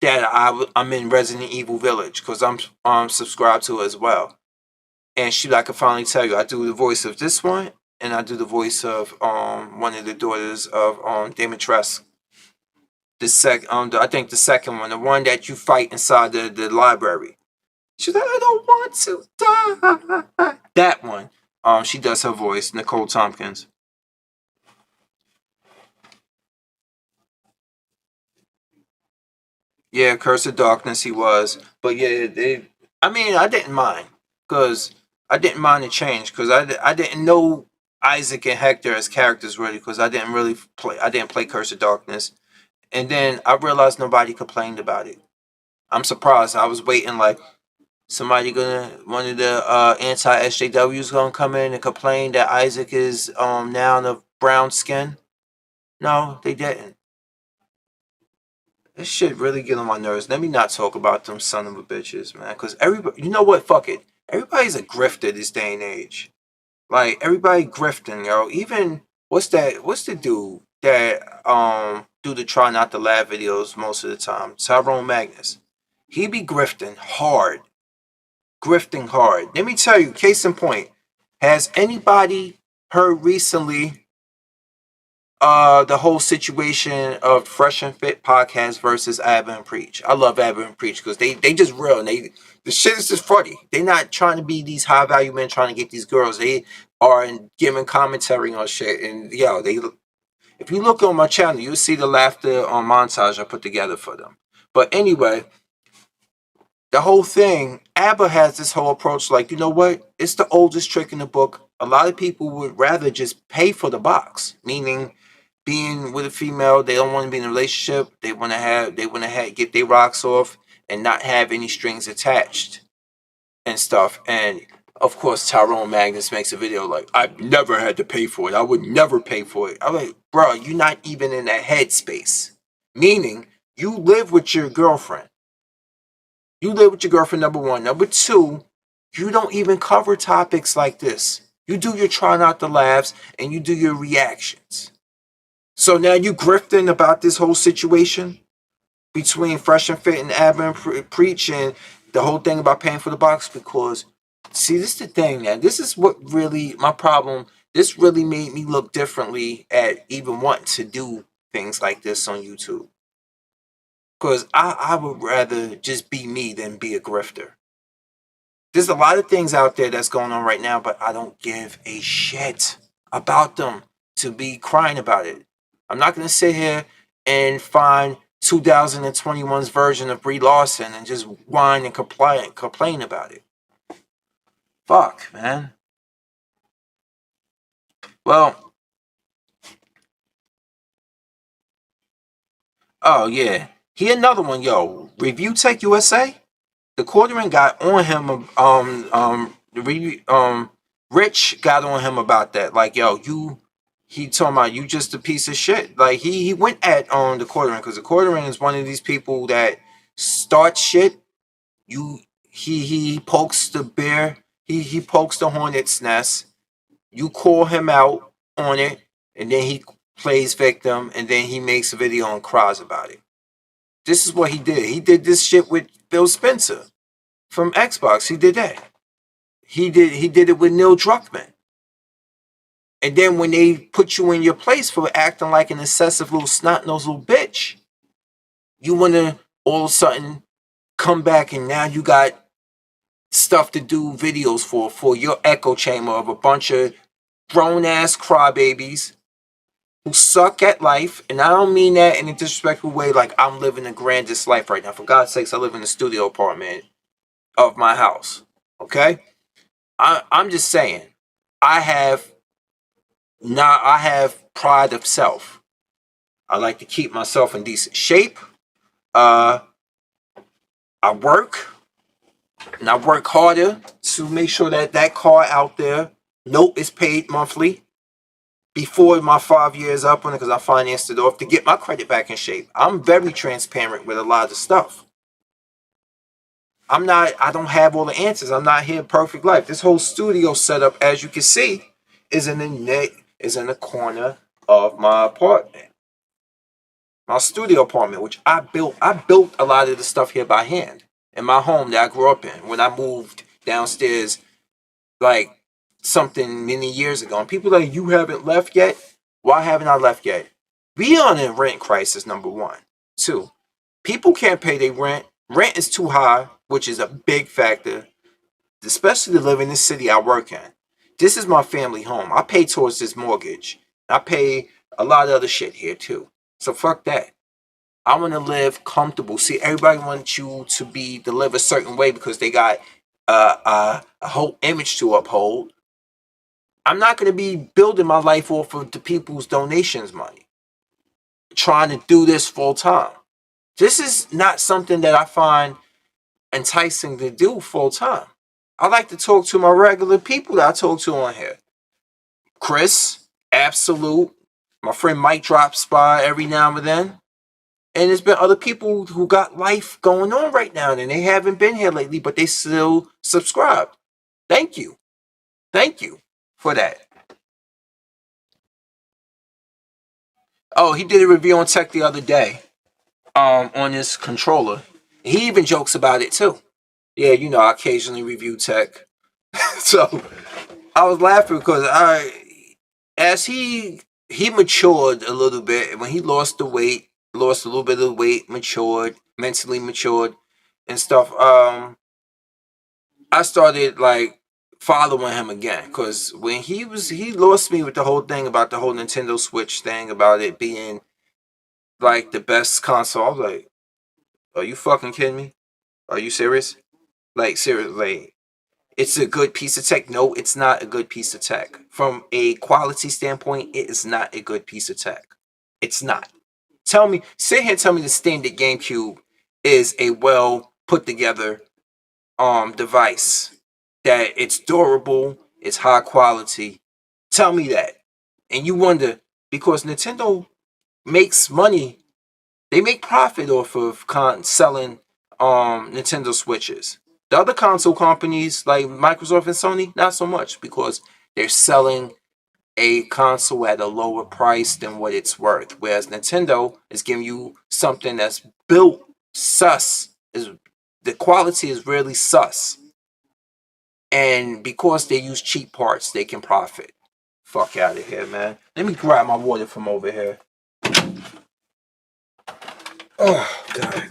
that I'm in Resident Evil Village because I'm subscribed to it as well. And she like, I can finally tell you, I do the voice of this one, and I do the voice of one of the daughters of Dimitrescu. I think the second one, the one that you fight inside the library. She's like, I don't want to die. That one. She does her voice, Nicole Tompkins. Yeah, Curse of Darkness he was. But yeah, I didn't mind. Because I didn't mind the change. Because I didn't know Isaac and Hector as characters really. Because I didn't play Curse of Darkness. And then I realized nobody complained about it. I'm surprised. I was waiting like, one of the anti-SJWs gonna come in and complain that Isaac is now of brown skin. No, they didn't. This shit really get on my nerves. Let me not talk about them son of a bitches, man. Cause everybody, you know what? Fuck it. Everybody's a grifter this day and age. Like everybody grifting, yo. Even what's the dude that do the try not to laugh videos most of the time? Tyrone Magnus. He be grifting hard. Let me tell you, case in point, has anybody heard recently the whole situation of Fresh and Fit podcast versus Abba and Preach? I love Abba and Preach because they just real and the shit is just funny. They not trying to be these high value men trying to get these girls. They are giving commentary on shit, and if you look on my channel, you'll see the laughter on montage I put together for them. But anyway, the whole thing, ABBA has this whole approach like, you know what? It's the oldest trick in the book. A lot of people would rather just pay for the box, meaning being with a female. They don't want to be in a relationship. They want to get their rocks off and not have any strings attached and stuff. And of course, Tyrone Magnus makes a video like, I've never had to pay for it. I would never pay for it. I'm like, bro, you're not even in that headspace. Meaning, you live with your girlfriend. You live with your girlfriend, number one. Number two, you don't even cover topics like this. You do your try not to laughs and you do your reactions. So now you grifting about this whole situation between Fresh and Fit and Abba and Preach and the whole thing about paying for the box, because see, this is the thing, man. This is what really my problem. This really made me look differently at even wanting to do things like this on YouTube. Because I would rather just be me than be a grifter. There's a lot of things out there that's going on right now, but I don't give a shit about them to be crying about it. I'm not going to sit here and find 2021's version of Brie Larson and just whine and complain about it. Fuck, man. Well, oh yeah. Here another one, yo. Review Tech USA. The quartering got on him. Rich got on him about that. Like, yo, he talking about you just a piece of shit. Like he went at the quartering because the quartering is one of these people that starts shit. He pokes the bear. He pokes the hornet's nest. You call him out on it, and then he plays victim, and then he makes a video and cries about it. This is what he did. He did this shit with Phil Spencer from Xbox. He did that. He did it with Neil Druckmann. And then when they put you in your place for acting like an excessive little snot-nosed little bitch, you want to all of a sudden come back and now you got stuff to do videos for your echo chamber of a bunch of grown-ass crybabies who suck at life. And I don't mean that in a disrespectful way, like I'm living the grandest life right now. For God's sakes, I live in a studio apartment of my house. Okay? I'm just saying, I have pride of self. I like to keep myself in decent shape. I work, and I work harder to make sure that car out there, note is paid monthly before my 5 years up on it, because I financed it off to get my credit back in shape. I'm very transparent with a lot of stuff. I don't have all the answers. I'm not here perfect life. This whole studio setup, as you can see, is in the corner of my apartment. My studio apartment, which I built a lot of the stuff here by hand in my home that I grew up in when I moved downstairs like something many years ago. And people are like, you haven't left yet? Why haven't I left yet? We are in a rent crisis, number one. Two, people can't pay their rent. Rent is too high, which is a big factor, especially to live in the city I work in. This is my family home. I pay towards this mortgage. I pay a lot of other shit here too. So fuck that. I want to live comfortable. See, everybody wants you to live a certain way because they got a whole image to uphold. I'm not going to be building my life off of the people's donations money. Trying to do this full time. This is not something that I find enticing to do full time. I like to talk to my regular people that I talk to on here. Chris, Absolute, my friend Mike drops by every now and then. And there's been other people who got life going on right now and they haven't been here lately, but they still subscribed. Thank you. Thank you for that. Oh, he did a review on tech the other day. On his controller. He even jokes about it too. Yeah, I occasionally review tech. So I was laughing because as he matured a little bit, when he lost a little bit of weight, matured, mentally matured and stuff, I started like following him again. Cause when he lost me with the whole thing about the whole Nintendo Switch thing, about it being like the best console. I was like, are you fucking kidding me? Are you serious? Like, seriously, it's a good piece of tech. No, it's not a good piece of tech. From a quality standpoint, it is not a good piece of tech. It's not. Sit here and tell me the standard GameCube is a well put together device, that it's durable, it's high quality. Tell me that. And you wonder, because Nintendo makes money, they make profit off of selling Nintendo Switches. The other console companies like Microsoft and Sony, not so much, because they're selling a console at a lower price than what it's worth. Whereas Nintendo is giving you something that's built sus. The quality is really sus. And because they use cheap parts, they can profit. Fuck out of here, man. Let me grab my water from over here. Oh, God.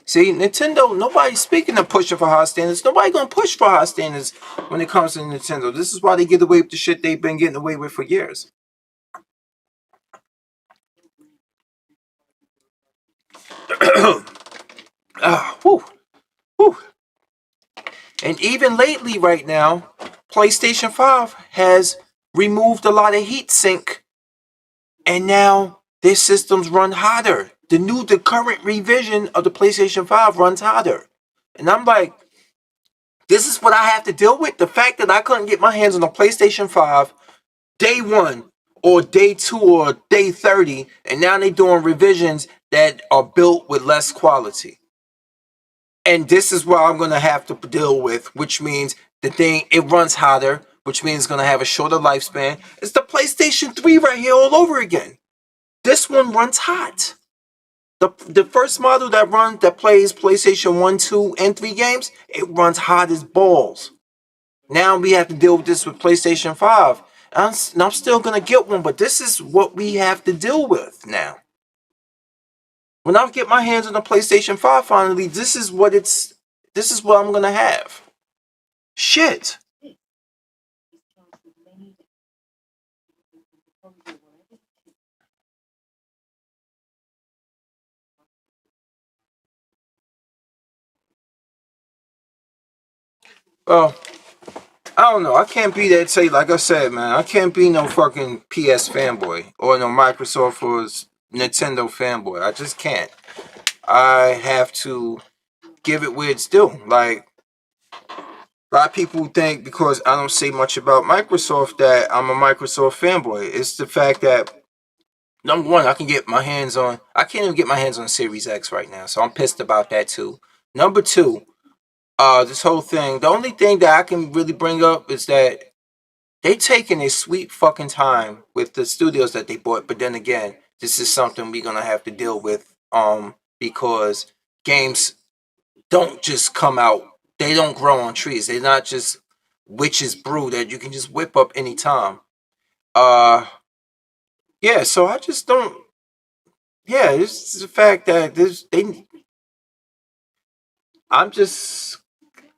See, Nintendo, nobody's speaking of pushing for high standards. Nobody gonna push for high standards when it comes to Nintendo. This is why they get away with the shit they've been getting away with for years. Whew. Whew. And even lately, right now, PlayStation 5 has removed a lot of heat sink, and now their systems run hotter. The current revision of the PlayStation 5 runs hotter. And I'm like, this is what I have to deal with? The fact that I couldn't get my hands on a PlayStation 5 day 1 or day 2 or day 30, and now they're doing revisions that are built with less quality. And this is what I'm going to have to deal with, which means it runs hotter, which means it's going to have a shorter lifespan. It's the PlayStation 3 right here all over again. This one runs hot. The first model that plays PlayStation 1, 2, and 3 games, it runs hot as balls. Now we have to deal with this with PlayStation 5. I'm still going to get one, but this is what we have to deal with now. When I get my hands on the PlayStation 5 finally, this is what I'm going to have. Shit. Well, I don't know. I can't be that like I said, man. I can't be no fucking PS fanboy or no Microsoft or Nintendo fanboy. I just can't. I have to give it where it's due. Like, a lot of people think because I don't say much about Microsoft that I'm a Microsoft fanboy. It's the fact that, number one, I can't even get my hands on Series X right now, so I'm pissed about that too. Number two, this whole thing, the only thing that I can really bring up is that they taking a sweet fucking time with the studios that they bought, but then again, this is something we're gonna have to deal with, because games don't just come out. They don't grow on trees. They're not just witch's brew that you can just whip up anytime. Yeah, so I just don't. Yeah, this is the fact that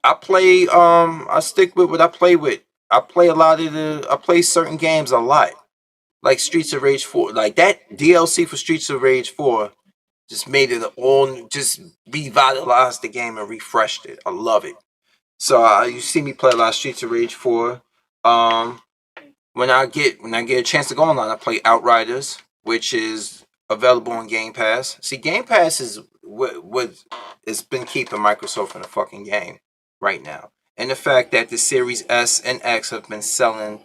I stick with what I play with. I play certain games a lot. Like Streets of Rage 4. Like that DLC for Streets of Rage 4 just made it just revitalized the game and refreshed it. I love it. So you see me play a lot of Streets of Rage 4. When I get a chance to go online, I play Outriders, which is available on Game Pass. See, Game Pass is what has been keeping Microsoft in the fucking game right now. And the fact that the Series S and X have been selling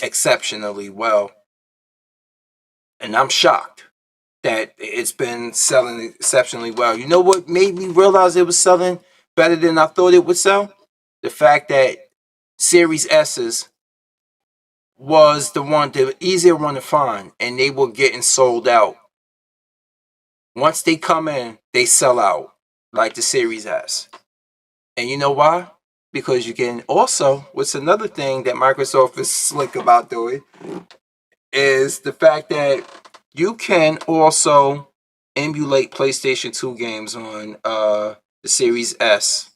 exceptionally well. And I'm shocked that it's been selling exceptionally well. You know what made me realize it was selling better than I thought it would sell? The fact that Series S's was the easier one to find, and they were getting sold out. Once they come in, they sell out, like the Series S. And you know why? Because you can also, what's another thing that Microsoft is slick about doing, is the fact that you can also emulate PlayStation 2 games on the Series S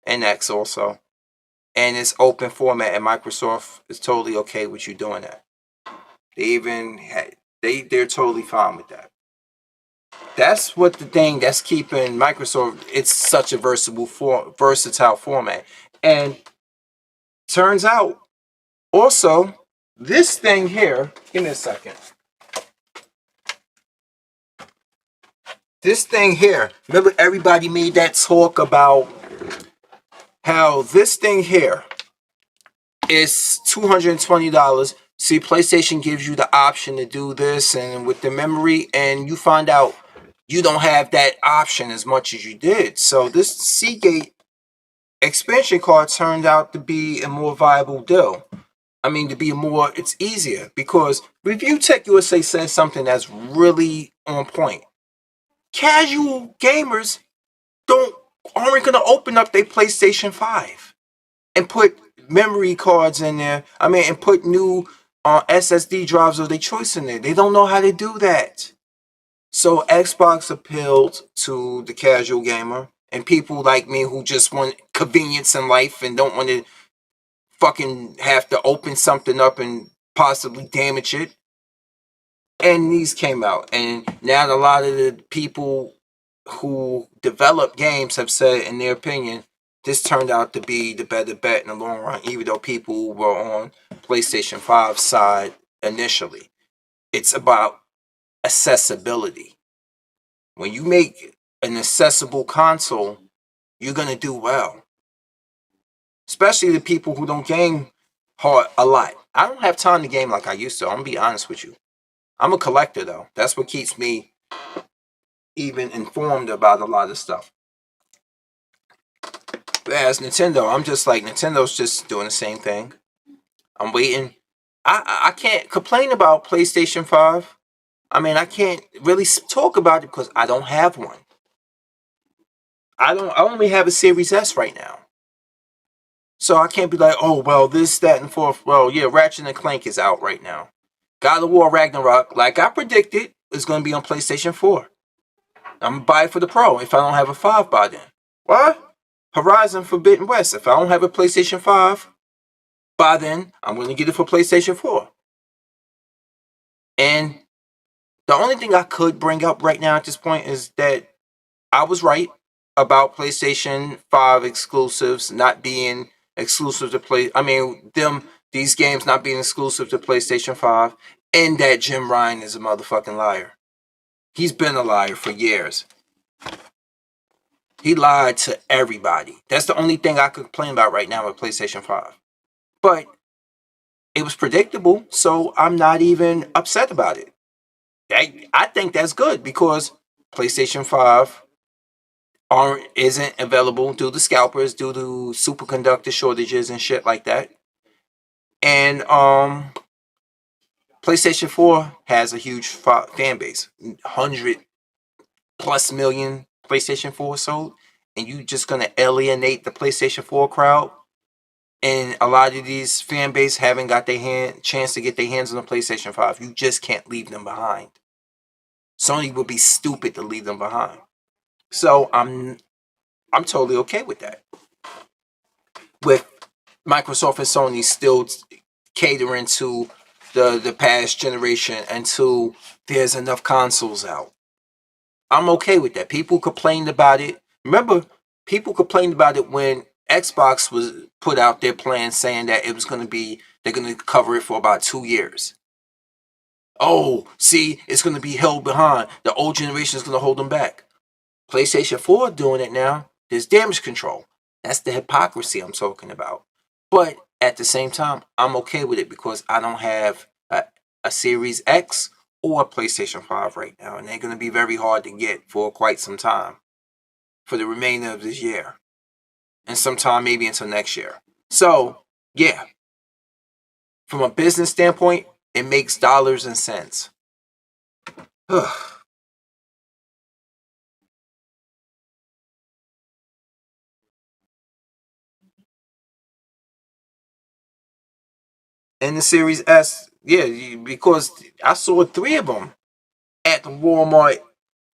and X also. And it's open format, and Microsoft is totally okay with you doing that. They're totally fine with that. That's what the thing that's keeping Microsoft, it's such a versatile format. And turns out, also, This thing here, give me a second. This thing here, remember everybody made that talk about how this thing here is $220. See, PlayStation gives you the option to do this and with the memory, and you find out you don't have that option as much as you did. So this Seagate expansion card turned out to be a more viable deal. I mean, it's easier because Review Tech USA says something that's really on point. Casual gamers aren't gonna open up their PlayStation 5 and put memory cards in there. I mean, and put new SSD drives of their choice in there. They don't know how to do that. So Xbox appealed to the casual gamer and people like me who just want convenience in life and don't want to fucking have to open something up and possibly damage it. And these came out, and now a lot of the people who develop games have said, in their opinion, this turned out to be the better bet in the long run, even though people were on PlayStation 5 side initially. It's about accessibility. When you make an accessible console, you're going to do well. Especially the people who don't game hard a lot. I don't have time to game like I used to. I'm going to be honest with you. I'm a collector, though. That's what keeps me even informed about a lot of stuff. Whereas Nintendo, I'm just like, Nintendo's just doing the same thing. I'm waiting. I can't complain about PlayStation 5. I mean, I can't really talk about it because I don't have one. I only have a Series S right now. So I can't be like, oh, well, this, that, and fourth. Well, yeah, Ratchet and Clank is out right now. God of War Ragnarok, like I predicted, is going to be on PlayStation 4. I'm going to buy it for the Pro if I don't have a 5 by then. What? Horizon Forbidden West. If I don't have a PlayStation 5 by then, I'm going to get it for PlayStation 4. And the only thing I could bring up right now at this point is that I was right about PlayStation 5 exclusives not being exclusive to these games not being exclusive to PlayStation 5, and that Jim Ryan is a motherfucking liar. He's been a liar for years. He lied to everybody. That's the only thing I could complain about right now with PlayStation 5. But it was predictable, so I'm not even upset about it. I think that's good because PlayStation 5 isn't available due to scalpers, due to superconductor shortages and shit like that. And PlayStation 4 has a huge fan base. 100+ million PlayStation 4 sold. And you just gonna alienate the PlayStation 4 crowd. And a lot of these fan base haven't got chance to get their hands on the PlayStation 5. You just can't leave them behind. Sony would be stupid to leave them behind. So I'm totally okay with that. With Microsoft and Sony still catering to the past generation until there's enough consoles out. I'm okay with that. People complained about it. Remember, people complained about it when Xbox was put out their plan saying that it was they're going to cover it for about 2 years. Oh, see, it's going to be held behind. The old generation is going to hold them back. PlayStation 4 doing it now. There's damage control. That's the hypocrisy I'm talking about. But at the same time, I'm okay with it because I don't have a Series X or a PlayStation 5 right now. And they're going to be very hard to get for quite some time. For the remainder of this year. And sometime maybe until next year. So, yeah. From a business standpoint, it makes dollars and cents. And the Series S, yeah, because I saw 3 of them at the Walmart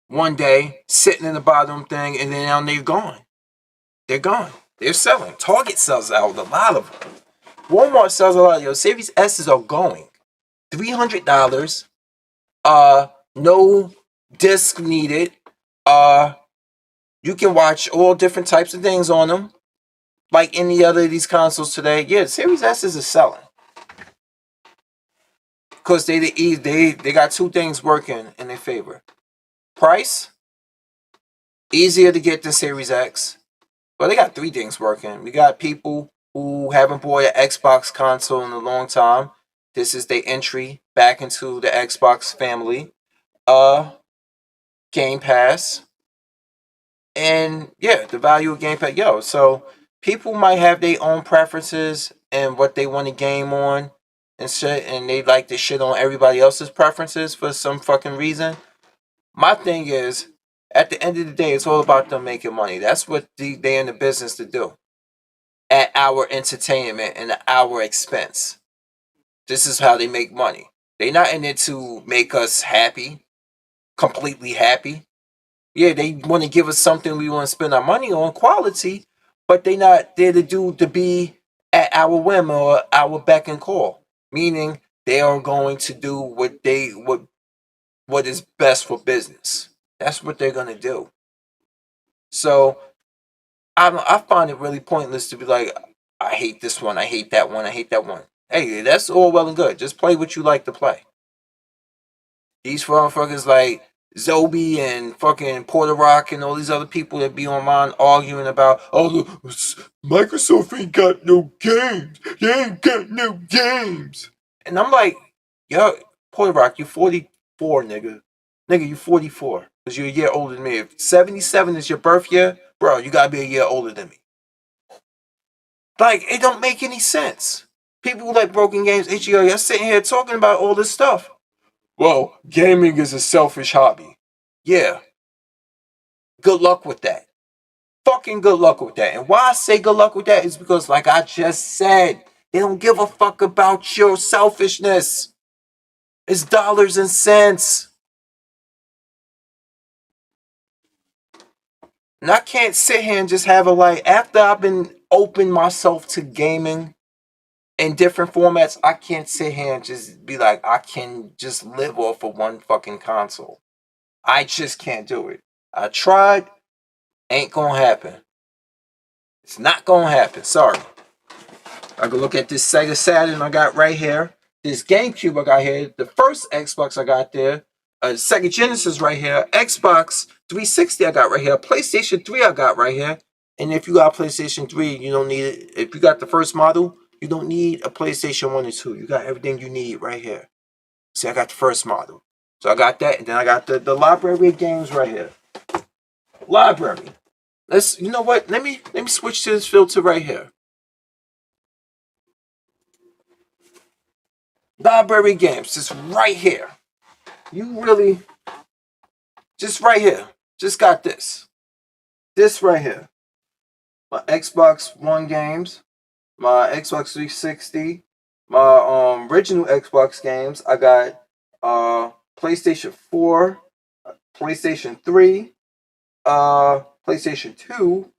one day, sitting in the bottom thing, and then now they're gone. They're gone. They're selling. Target sells out a lot of them. Walmart sells a lot of those. Series S's are going. $300. No disc needed. You can watch all different types of things on them. Like any other of these consoles today. Yeah, Series S's are selling. because they got two things working in their favor. Price, easier to get the Series X. Well, they got three things working. We got people who haven't bought an Xbox console in a long time. This is their entry back into the Xbox family. Game Pass. And yeah, the value of Game Pass. Yo, so people might have their own preferences and what they want to game on and shit, and they like to shit on everybody else's preferences for some fucking reason. My thing is, at the end of the day, it's all about them making money. That's what they're in the business to do. At our entertainment and at our expense. This is how they make money. They're not in it to make us happy, completely happy. Yeah, they want to give us something we want to spend our money on, quality, but they not there to be at our whim or our beck and call. Meaning they are going to do what is best for business. That's what they're gonna do. So I find it really pointless to be like, I hate this one, I hate that one, I hate that one. Hey, that's all well and good. Just play what you like to play. These motherfuckers like Zobi and fucking Porter Rock and all these other people that be online arguing about, oh, Microsoft ain't got no games. They ain't got no games. And I'm like, yo, Porter Rock, you 44, nigga. Nigga, you 44. Because you're a year older than me. If 77 is your birth year, bro, you gotta be a year older than me. Like, it don't make any sense. People who like broken games, HGO, you're sitting here talking about all this stuff. Well, gaming is a selfish hobby. Yeah. Good luck with that. Fucking good luck with that. And why I say good luck with that is because, like I just said, they don't give a fuck about your selfishness. It's dollars and cents. And I can't sit here and just have a like, after I've been open myself to gaming in different formats, I can't sit here and just be like, I can just live off of one fucking console. I just can't do it. I tried, ain't gonna happen. It's not gonna happen. Sorry. I can look at this Sega Saturn I got right here. This GameCube I got here. The first Xbox I got there. Sega Genesis right here. Xbox 360 I got right here. PlayStation 3 I got right here. And if you got PlayStation 3, you don't need it. If you got the first model, you don't need a PlayStation 1 or 2. You got everything you need right here. See, I got the first model. So I got that, and then I got the library of games right here. Library. You know what? Let me switch to this filter right here. Library games, just right here. You really, just right here. Just got this. This right here. My Xbox One games, my Xbox 360, my original Xbox games. I got PlayStation 4, PlayStation 3, PlayStation 2.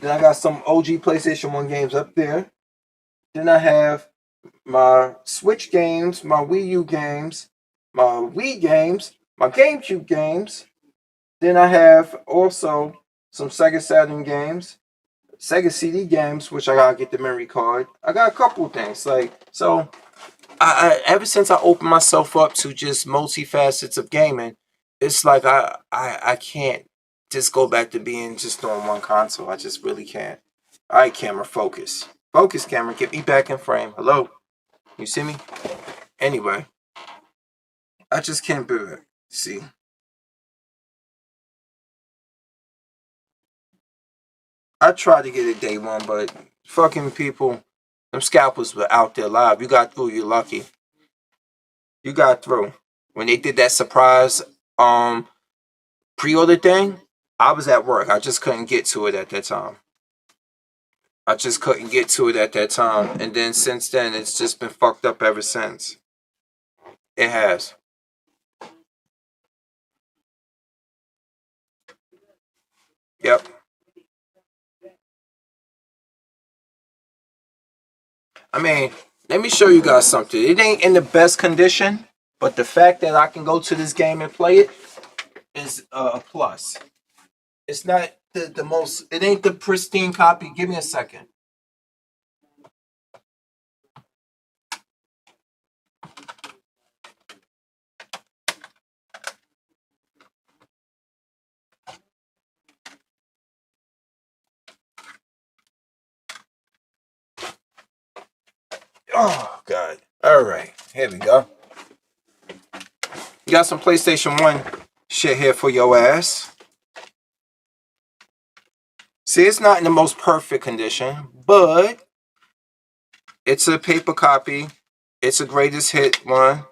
Then I got some OG PlayStation 1 games up there. Then I have my Switch games, my Wii U games, my Wii games, my GameCube games. Then I have also some Sega Saturn games, Sega CD games, which I gotta get the memory card. I got a couple of things so. I ever since I opened myself up to just multifacets of gaming, it's like I can't just go back to being just on one console. I just really can't. All right, camera, focus. Focus, camera. Get me back in frame. Hello? You see me? Anyway. I just can't do it. See? I tried to get it day one, but fucking people, them scalpers were out there live. You got through, you're lucky. You got through. When they did that surprise pre-order thing, I was at work. I just couldn't get to it at that time. And then since then, it's just been fucked up ever since. It has. Yep. I mean, let me show you guys something. It ain't in the best condition, but the fact that I can go to this game and play it is a plus. It's not the most, it ain't the pristine copy. Give me a second. Oh, God. All right. Here we go. You got some PlayStation 1 shit here for your ass. See, it's not in the most perfect condition, but it's a paper copy. It's a greatest hit one.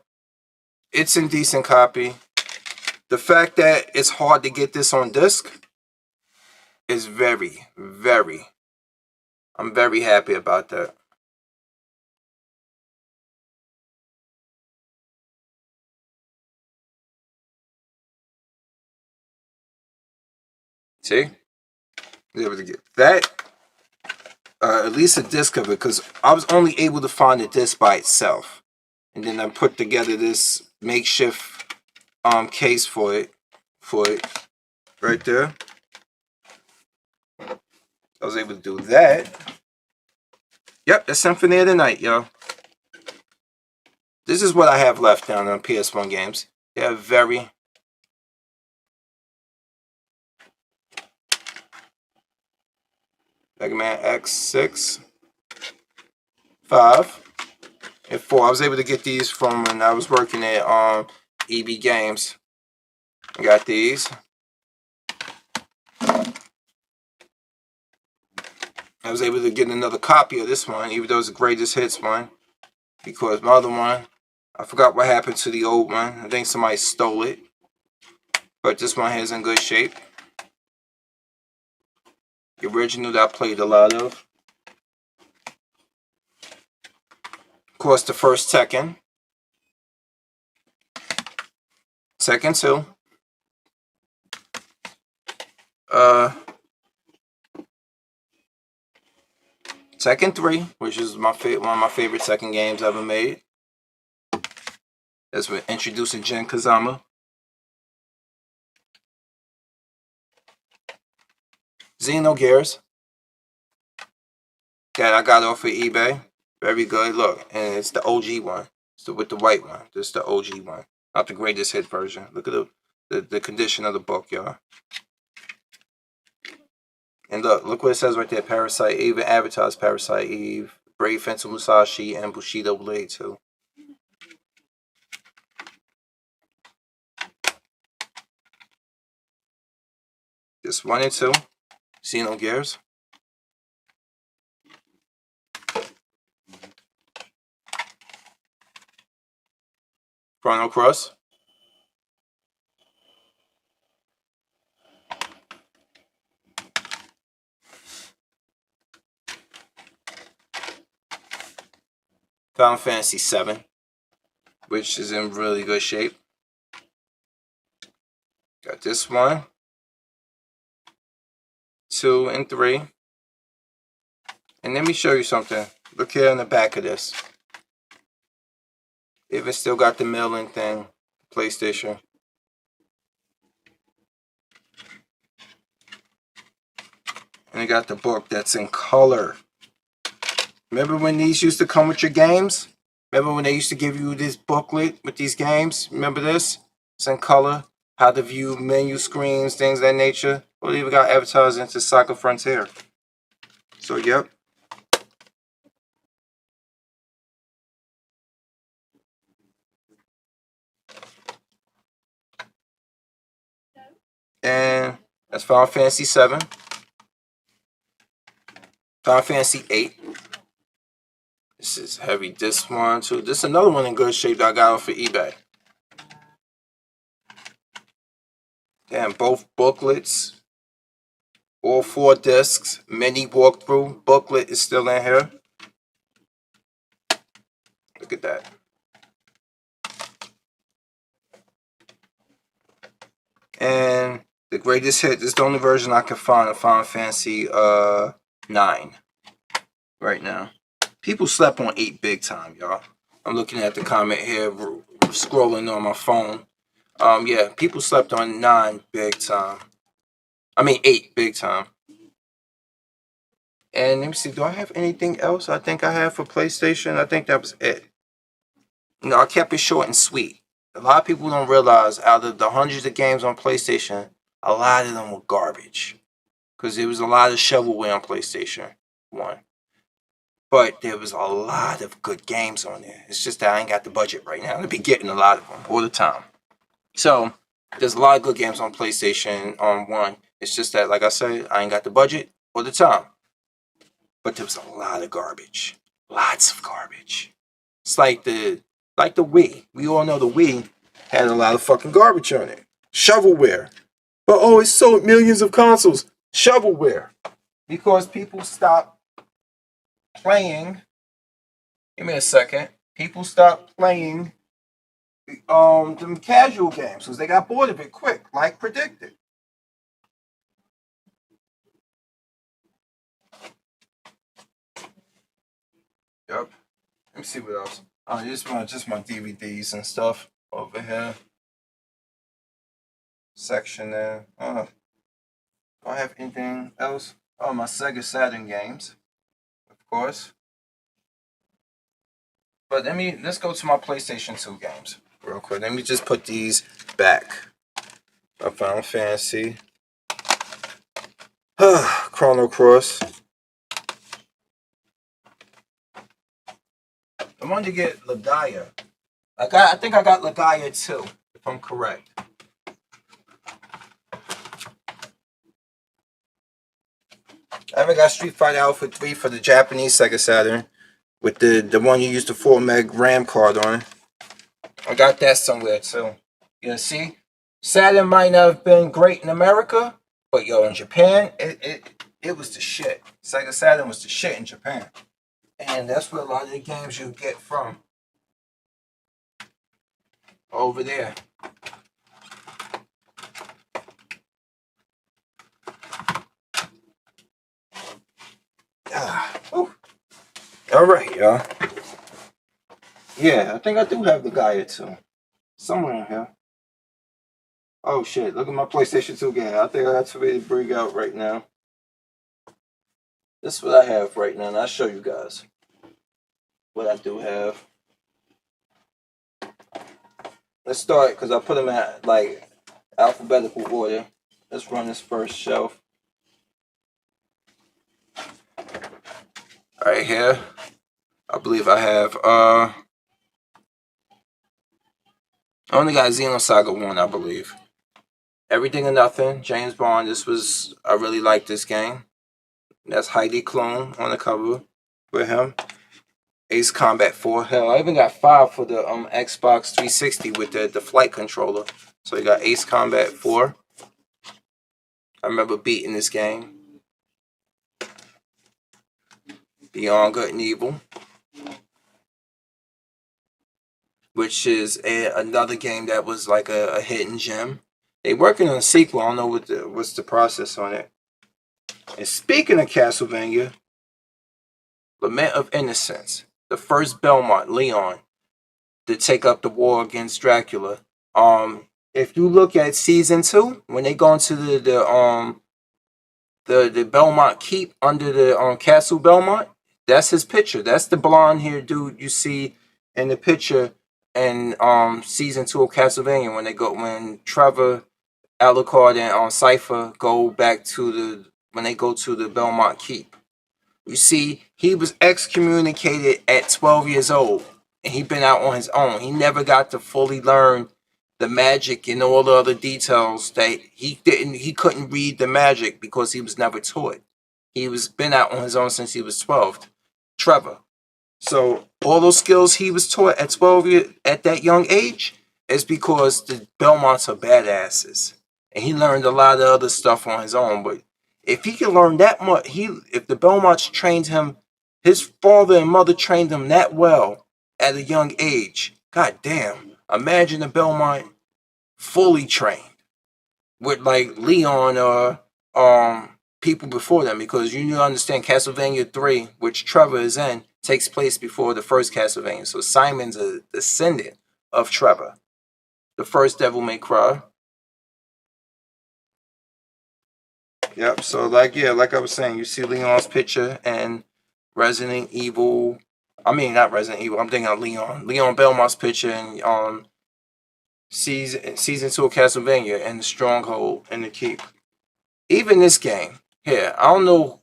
It's in decent copy. The fact that it's hard to get this on disc is very, very, I'm very happy about that. See? I was able to get that. At least a disc of it, because I was only able to find the disc by itself. And then I put together this makeshift case for it. Right there. I was able to do that. Yep, that's Symphony of the Night, yo. This is what I have left down on PS1 games. They are very... Mega Man X6, 5, and 4. I was able to get these from when I was working at EB Games. I got these. I was able to get another copy of this one, even though it's the greatest hits one. Because my other one, I forgot what happened to the old one. I think somebody stole it. But this one is in good shape. The original that I played a lot of. Of course, the first Tekken. Tekken 2. Tekken 3, which is one of my favorite Tekken games ever made. That's with introducing Jin Kazama. Xenogears. That I got off of eBay. Very good. Look, and it's the OG one. It's with the white one. This is the OG one. Not the greatest hit version. Look at the condition of the book, y'all. And look what it says right there. Parasite Eve, advertised Parasite Eve, Brave Fencer Musashi, and Bushido Blade 2. Just 1 and 2. Xenogears. Chrono Cross. Final Fantasy 7, which is in really good shape. Got this one, 2 and 3. And let me show you something. Look here on the back of this. If it still got the mailing thing, PlayStation. And it got the book that's in color. Remember when these used to come with your games? Remember when they used to give you this booklet with these games? Remember this? It's in color. How to view menu screens, things of that nature. Well, they even got advertised into Soccer Frontier. So, yep. And that's Final Fantasy 7. Final Fantasy 8. This is heavy. This one, too. This is another one in good shape that I got off of eBay. Damn, both booklets. All 4 discs. Mini walkthrough. Booklet is still in here. Look at that. And the greatest hit. This is the only version I can find of Final Fantasy 9 right now. People slept on 8 big time, y'all. I'm looking at the comment here, scrolling on my phone. Yeah, people slept on 9 big time. I mean 8 big time. And let me see, do I have anything else I think I have for PlayStation? I think that was it. You know, I kept it short and sweet. A lot of people don't realize out of the hundreds of games on PlayStation, a lot of them were garbage. Because there was a lot of shovelware on PlayStation 1. But there was a lot of good games on there. It's just that I ain't got the budget right now to be getting a lot of them all the time. So there's a lot of good games on PlayStation 1. It's just that, like I said, I ain't got the budget all the time. But there was a lot of garbage. Lots of garbage. It's like the Wii. We all know the Wii had a lot of fucking garbage on it. Shovelware. But oh, it sold millions of consoles. Shovelware. Because people stopped playing. Give me a second. People stopped playing them casual games because they got bored of it quick, like predicted. Yep. Let me see what else. Oh, just my DVDs and stuff over here. Section there. Do I have anything else? Oh, my Sega Saturn games, of course. But let's go to my PlayStation 2 games real quick. Let me just put these back. I Final Fantasy. Chrono Cross. I wanted to get Legaia. I think I got Legaia too, if I'm correct. I haven't got Street Fighter Alpha 3 for the Japanese Sega Saturn with the one you used the 4 meg RAM card on. I got that somewhere too. You see, Saturn might not have been great in America, but yo, in Japan, it was the shit. Sega Saturn was the shit in Japan. And that's where a lot of the games you get from. Over there. Alright, y'all. Yeah, I think I do have the Gaia too. Somewhere in here. Oh shit, look at my PlayStation 2 game. I think I got to ready to bring out right now. This is what I have right now, and I'll show you guys what I do have. Let's start, because I put them at like alphabetical order. Let's run this first shelf. Right here, I believe I have I only got Xenosaga 1, I believe. Everything or Nothing, James Bond. I really like this game. That's Heidi Klum on the cover with him. Ace Combat 4. Hell, I even got 5 for the Xbox 360 with the flight controller. So you got Ace Combat 4. I remember beating this game. Beyond Good and Evil, which is another game that was like a hidden gem. They working on a sequel. I don't know what's the process on it. And speaking of Castlevania, Lament of Innocence, the first Belmont, Leon, to take up the war against Dracula. If you look at season 2, when they go into the Belmont Keep under the Castle Belmont, that's his picture. That's the blonde hair dude you see in the picture in season 2 of Castlevania when Trevor, Alucard, and Cypher go back to when they go to the Belmont Keep. You see, he was excommunicated at 12 years old, and he been out on his own. He never got to fully learn the magic and all the other details that he couldn't read the magic because he was never taught. He was been out on his own since he was 12. Trevor. So all those skills he was taught at 12 years, at that young age, is because the Belmonts are badasses. And he learned a lot of other stuff on his own. But if he can learn that much, if the Belmonts trained him, his father and mother trained him that well at a young age. God damn. Imagine the Belmont fully trained with like Leon or people before them, because you need to understand Castlevania 3, which Trevor is in, takes place before the first Castlevania. So Simon's a descendant of Trevor. The first Devil May Cry. Yep, so like I was saying, you see Leon's picture and Resident Evil. I mean, not Resident Evil, I'm thinking of Leon. Leon Belmont's picture in season 2 of Castlevania and the Stronghold and the Keep. Even this game here, I don't know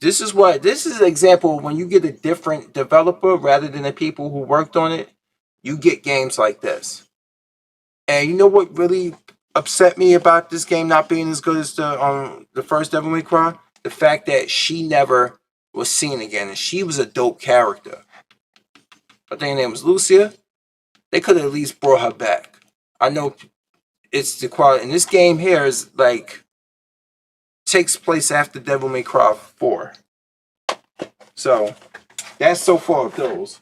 this is an example when you get a different developer rather than the people who worked on it, you get games like this. And you know what really upset me about this game not being as good as the first Devil May Cry? The fact that she never was seen again, and she was a dope character. I think her name was Lucia. They could have at least brought her back. I know it's the quality, and this game here is like takes place after Devil May Cry 4. So that's so far of those.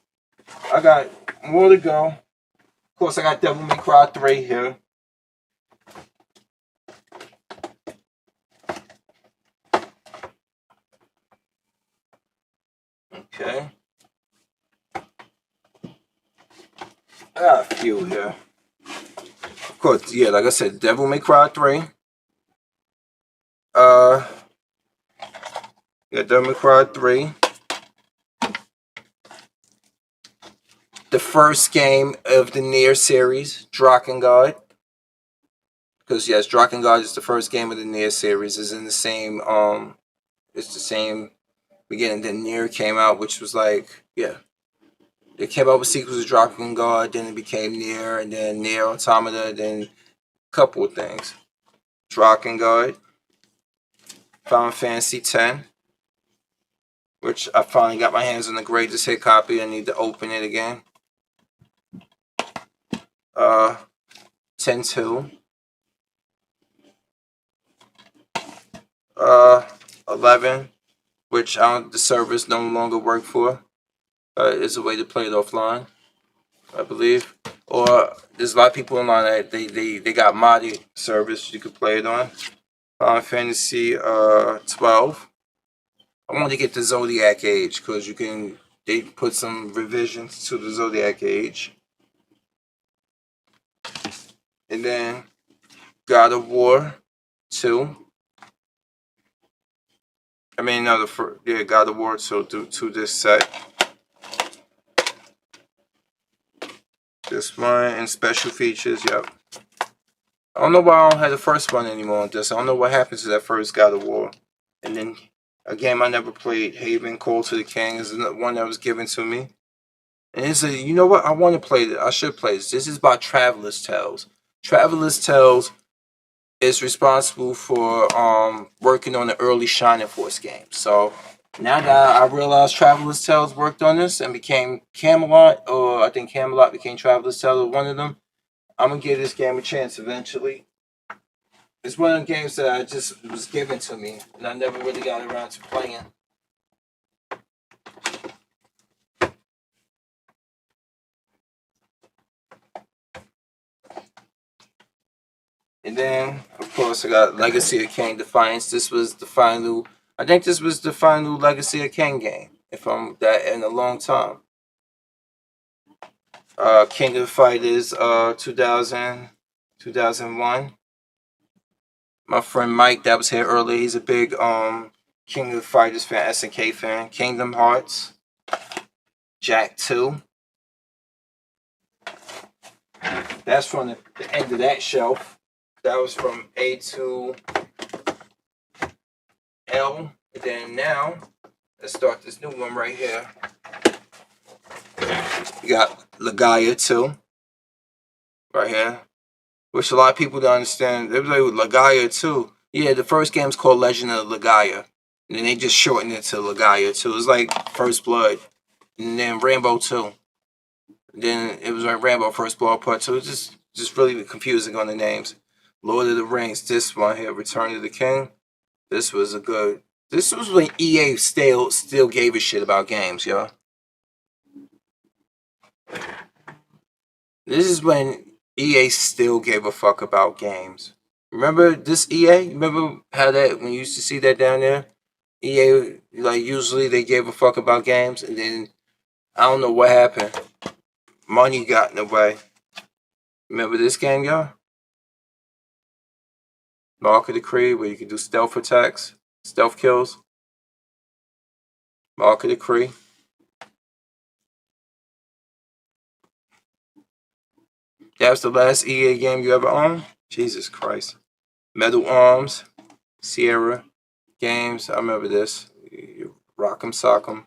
I got more to go. Of course, I got Devil May Cry 3 here. Okay. I got a few here. Of course, yeah, like I said, Devil May Cry 3. Yeah, Devil May Cry 3. The first game of the Nier series, Drakengard. Because yes, Drakengard is the first game of the Nier series. It's in the same it's the same beginning. Then Nier came out, which was like, yeah. They came out with sequels of Drakengard, then it became Nier, and then Nier Automata, then a couple of things. Drakengard, Final Fantasy X, which I finally got my hands on the greatest hit copy. I need to open it again. 10-2. 11, which the servers no longer work for. It's a way to play it offline, I believe. Or there's a lot of people online that they got modded servers you could play it on. Final Fantasy 12. I wanted to get the Zodiac Age because they put some revisions to the Zodiac Age. And then God of War 2. I mean, no, God of War 2 to this set. This one and special features, yep. I don't know why I don't have the first one anymore on this. I don't know what happened to that first God of War. And then a game I never played, Haven Call to the King, is one that was given to me. And it's you know what? I want to play it. I should play this. This is by Traveler's Tales. Traveler's Tales is responsible for working on the early Shining Force game. So now that I realized Traveler's Tales worked on this and became Camelot, or I think Camelot became Traveler's Tales, or one of them, I'm going to give this game a chance eventually. It's one of the games that I just was given to me, and I never really got around to playing. And then, of course, I got Legacy of Kain Defiance. This was the final, I think this was the final Legacy of Kain game, if I'm that in a long time. King of Fighters 2001. My friend Mike that was here earlier, he's a big King of Fighters fan, SNK fan. Kingdom Hearts. Jack 2. That's from the end of that shelf. That was from A to L. And then now, let's start this new one right here. You got Legaia 2. Right here. Which a lot of people don't understand. They was like, Legaia 2. Yeah, the first game's called Legend of Legaia. And then they just shortened it to Legaia 2. It's like First Blood. And then Rambo 2. And then it was like Rambo First Blood Part 2. It's just really confusing on the names. Lord of the Rings, this one here, Return of the King. This was when EA still gave a shit about games, yo. This is when EA still gave a fuck about games. Remember this EA? Remember how that, when you used to see that down there? EA, like, usually they gave a fuck about games, and then, I don't know what happened. Money got in the way. Remember this game, y'all? Mark of the Creed, where you can do stealth attacks, stealth kills. Mark of the Creed. That was the last EA game you ever owned? Jesus Christ. Metal Arms, Sierra Games. I remember this. Rock'em Sock'em,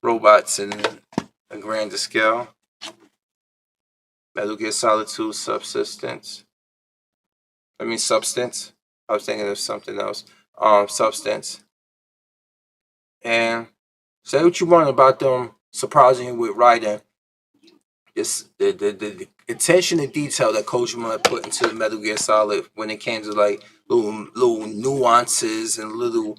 Robots in a Grander Scale, Metal Gear Solid 2, Substance. I was thinking of something else. Substance. And say what you want about them surprising you with writing. It's the attention to detail that Kojima put into Metal Gear Solid when it came to like little nuances and little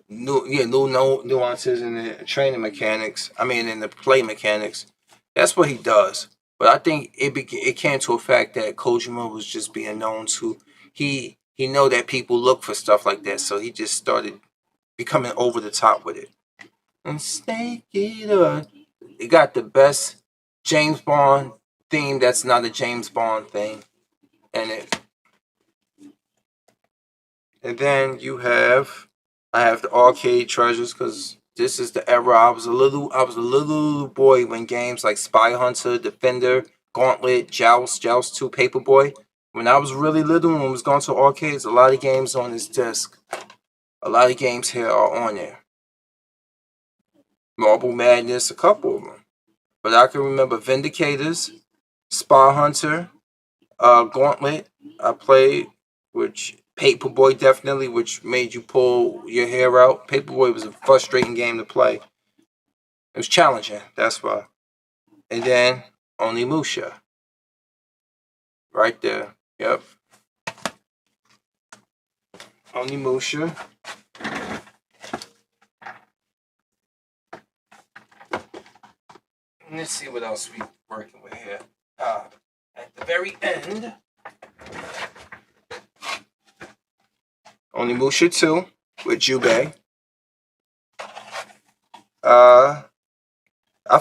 nuances in the training mechanics. I mean, in the play mechanics. That's what he does. But I think it came to a fact that Kojima was just being known to he know that people look for stuff like that, so he just started becoming over the top with it. And snake it up. It got the best James Bond theme that's not a James Bond thing. And then I have the arcade treasures because this is the era I was a little boy when games like Spy Hunter, Defender, Gauntlet, Joust 2, Paperboy. When I was really little and was going to arcades, a lot of games on this disc. A lot of games here are on there. Marble Madness, a couple of them. But I can remember Vindicators, Spy Hunter, Gauntlet. I played, which Paperboy definitely, which made you pull your hair out. Paperboy was a frustrating game to play. It was challenging, that's why. And then Onimusha. Right there. Yep. Onimusha. Let's see what else we're working with here. At the very end, Onimusha 2 with Jubei. I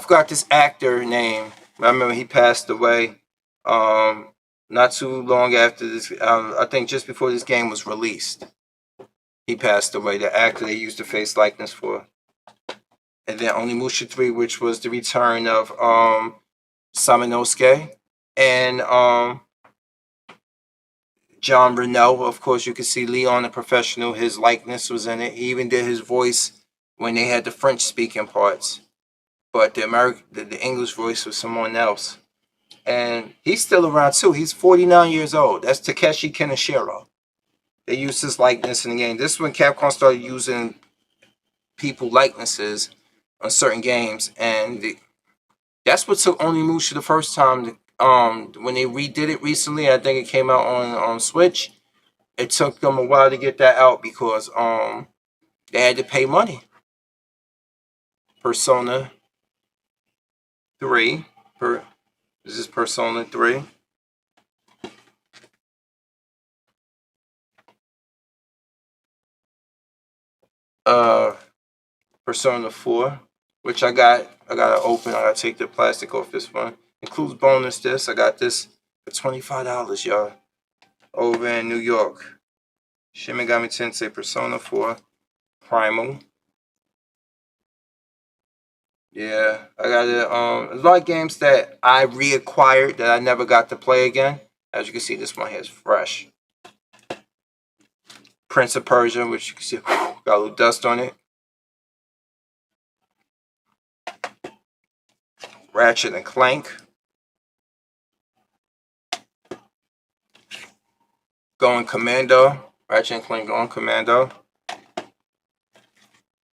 forgot this actor name. I remember he passed away not too long after this. I think just before this game was released. He passed away. The actor they used the face likeness for. And then Onimusha 3, which was the return of Samanosuke and John Reno. Of course, you can see Leon the Professional. His likeness was in it. He even did his voice when they had the French speaking parts. But the English voice was someone else. And he's still around too. He's 49 years old. That's Takeshi Kaneshiro. They used his likeness in the game. This is when Capcom started using people likenesses on certain games, and that's what took Onimusha the first time. When they redid it recently, I think it came out on Switch. It took them a while to get that out because they had to pay money. Persona 3. This is Persona 3. Persona 4, which I gotta open. I gotta take the plastic off this one. Includes bonus disc. I got this for $25, y'all. Over in New York. Shin Megami Tensei Persona 4 Primal. Yeah, I got it. A lot of games that I reacquired that I never got to play again. As you can see, this one here is fresh. Prince of Persia, which you can see got a little dust on it. Ratchet and Clank. Going Commando. Ratchet and Clank Going Commando.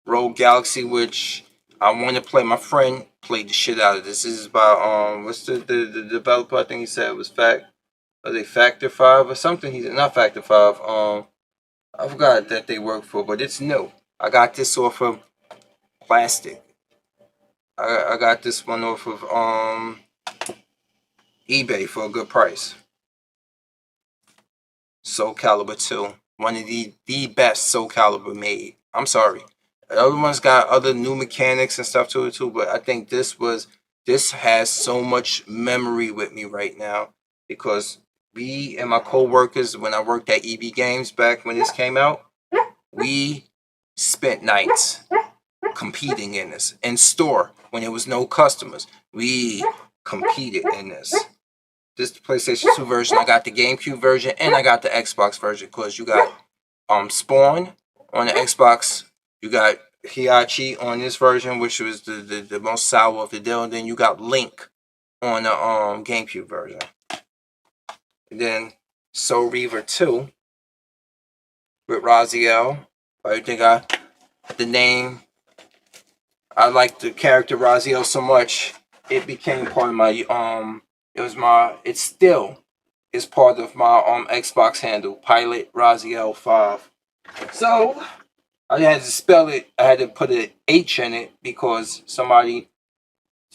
Rogue Galaxy, which I want to play. My friend played the shit out of this. This is by what's the developer? I think he said it was Factor 5 or something. He's not Factor 5. I forgot that they work for, but it's new. I got this off of plastic. I got this one off of eBay for a good price. Soul Calibur 2. One of the best Soul Calibur made. I'm sorry. The other one's got other new mechanics and stuff to it too, but I think this has so much memory with me right now because we and my co-workers, when I worked at EB Games back when this came out, we spent nights competing in this. In store, when there was no customers, we competed in this. This is the PlayStation 2 version. I got the GameCube version and I got the Xbox version because you got Spawn on the Xbox. You got Hiachi on this version, which was the most sour of the deal. And then you got Link on the GameCube version. And then Soul Reaver 2 with Raziel. I think the name, I like the character Raziel so much, it became part of my it still is part of my Xbox handle, Pilot Raziel 5. So I had to spell it, I had to put an H in it because too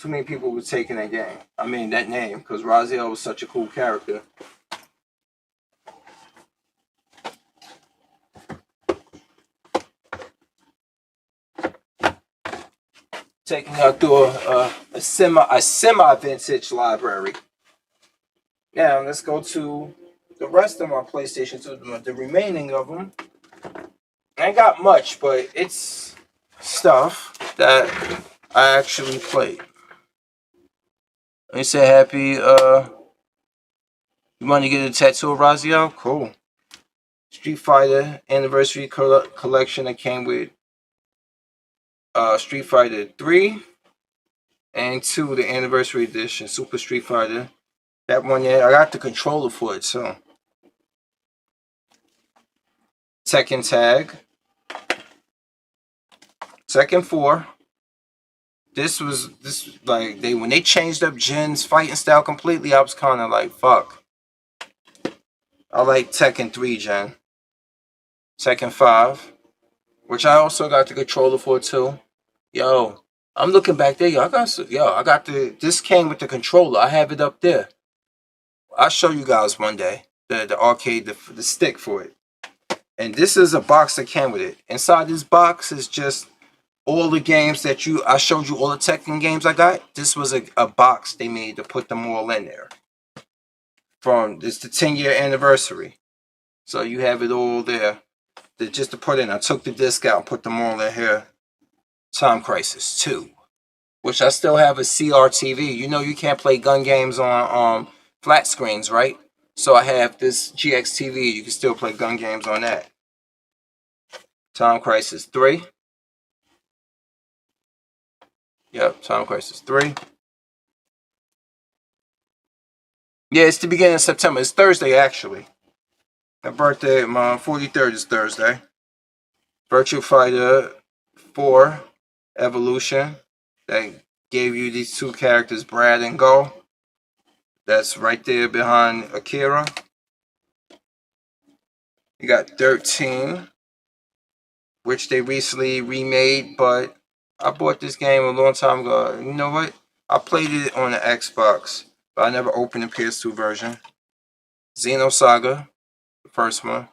many people were taking that name, because Raziel was such a cool character. Taking her through a semi vintage library. Now let's go to the rest of my PlayStation 2, the remaining of them. I ain't got much, but it's stuff that I actually played. Let me say happy, you want to get a tattoo of Raziel? Cool. Street Fighter Anniversary Collection that came with Street Fighter 3 and 2, the Anniversary Edition, Super Street Fighter. That one, yeah, I got the controller for it, so. Tekken Tag. Tekken 4. This like when they changed up Jin's fighting style completely, I was kind of like, fuck. I like Tekken 3 Jin. Tekken 5, which I also got the controller for too. Yo, I'm looking back there. I got this came with the controller. I have it up there. I'll show you guys one day the arcade, the stick for it. And this is a box that came with it. Inside this box is just all the games that I showed you, all the Tekken games I got. This was a box they made to put them all in there. From this the 10-year anniversary. So you have it all there. Just to put in. I took the disc out and put them all in here. Time Crisis 2. Which I still have a CRTV. You know you can't play gun games on flat screens, right? So I have this GXTV. You can still play gun games on that. Time Crisis 3. Yep, Time Crisis 3. Yeah, it's the beginning of September. It's Thursday, actually. My birthday, my 43rd is Thursday. Virtua Fighter 4 Evolution. That gave you these two characters, Brad and Go. That's right there behind Akira. You got 13, which they recently remade, but I bought this game a long time ago. You know what? I played it on the Xbox, but I never opened the PS2 version. Xenosaga, the first one.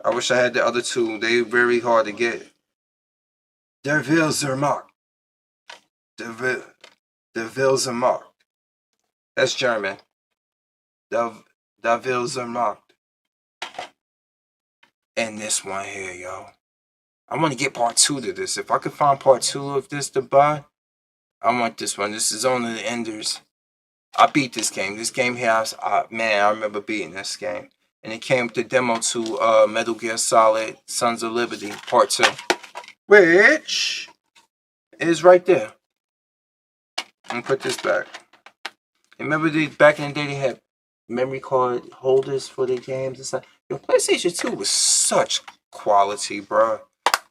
I wish I had the other two. They're very hard to get. Der Wilzermarkt. Der Wilzermarkt. That's German. Der Wilzermarkt. And this one here, yo. I want to get part 2 to this. If I could find part 2 of this to buy, I want this one. This is only the Enders. I beat this game. This game here, man, I remember beating this game. And it came with the demo to Metal Gear Solid Sons of Liberty Part 2. Which is right there. I'm gonna put this back. Remember back in the day they had memory card holders for their games? It's like, your PlayStation 2 was such quality, bro.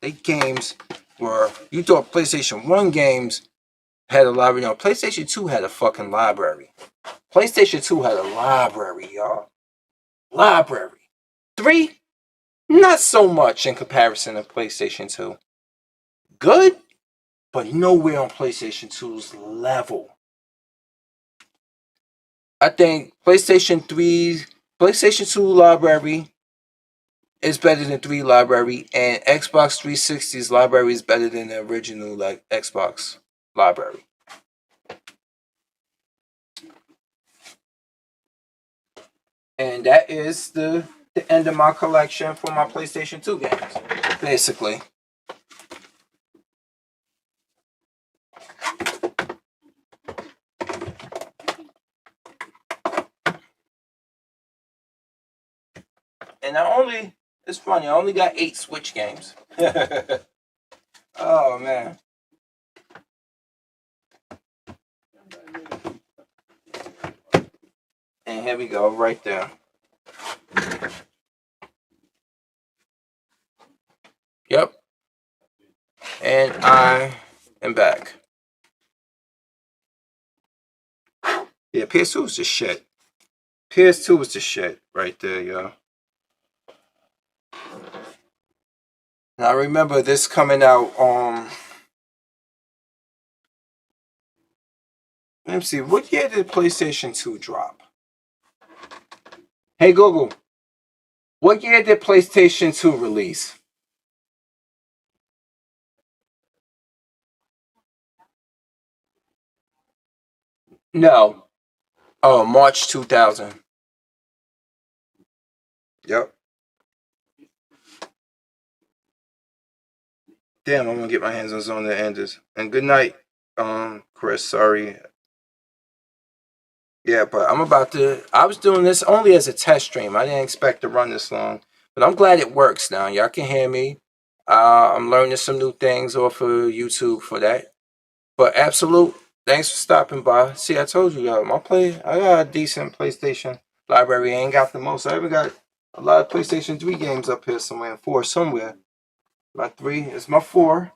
They games were, you thought PlayStation 1 games had a library. No, PlayStation 2 had a fucking library. PlayStation 2 had a library, y'all. Library. 3, not so much in comparison to PlayStation 2. Good, but nowhere on PlayStation 2's level. I think PlayStation 2 library is better than 3 library, and Xbox 360's library is better than the original Xbox library. And that is the end of my collection for my PlayStation 2 games, basically. And it's funny, I only got 8 Switch games. Oh man. And here we go, right there. Yep. And I am back. Yeah, PS2 was the shit. PS2 was the shit right there, yo. Now I remember this coming out let me see, what year did PlayStation 2 drop? Hey Google, what year did PlayStation 2 release? No. Oh, March 2000. Yep. Damn, I'm gonna get my hands on Zone of Enders. And good night, Chris. Sorry. Yeah, but I was doing this only as a test stream. I didn't expect to run this long. But I'm glad it works now. Y'all can hear me. I'm learning some new things off of YouTube for that. But absolute, thanks for stopping by. See, I told you, y'all, I got a decent PlayStation library. I ain't got the most. I even got a lot of PlayStation 3 games up here somewhere, and 4 somewhere. My 3 is my 4,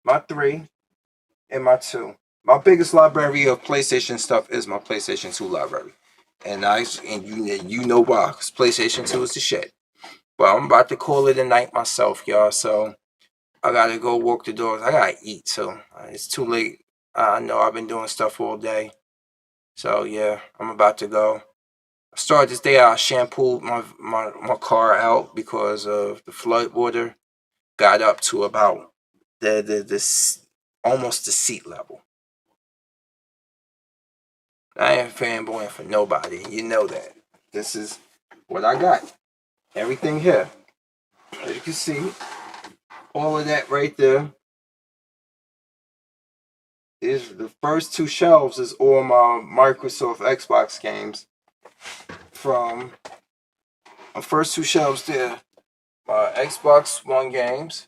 my 3, and my 2. My biggest library of PlayStation stuff is my PlayStation 2 library. And you know why, because PlayStation 2 is the shit. But I'm about to call it a night myself, y'all. So I gotta go walk the dogs. I gotta eat too. It's too late. I know I've been doing stuff all day. So yeah, I'm about to go. I started this day. I shampooed my car out because of the flood water. Got up to about almost the seat level. I ain't fanboying for nobody. You know that. This is what I got. Everything here. As you can see, all of that right there is the first 2 shelves is all my Microsoft Xbox games. From my first 2 shelves there, my Xbox One games,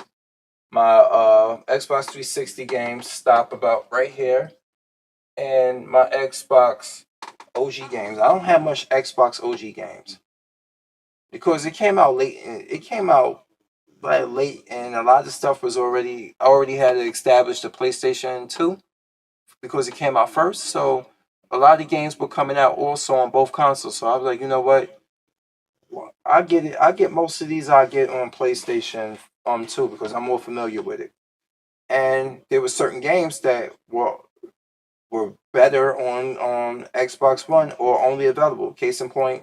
my Xbox 360 games stop about right here, and my Xbox OG games. I don't have much Xbox OG games because it came out late. It came out late, and a lot of stuff was already had to establish the PlayStation 2 because it came out first. So a lot of games were coming out also on both consoles. So I was like, you know what? Well, I get it. I get most of these. I get on PlayStation 2 because I'm more familiar with it. And there were certain games that were better on Xbox One or only available. Case in point,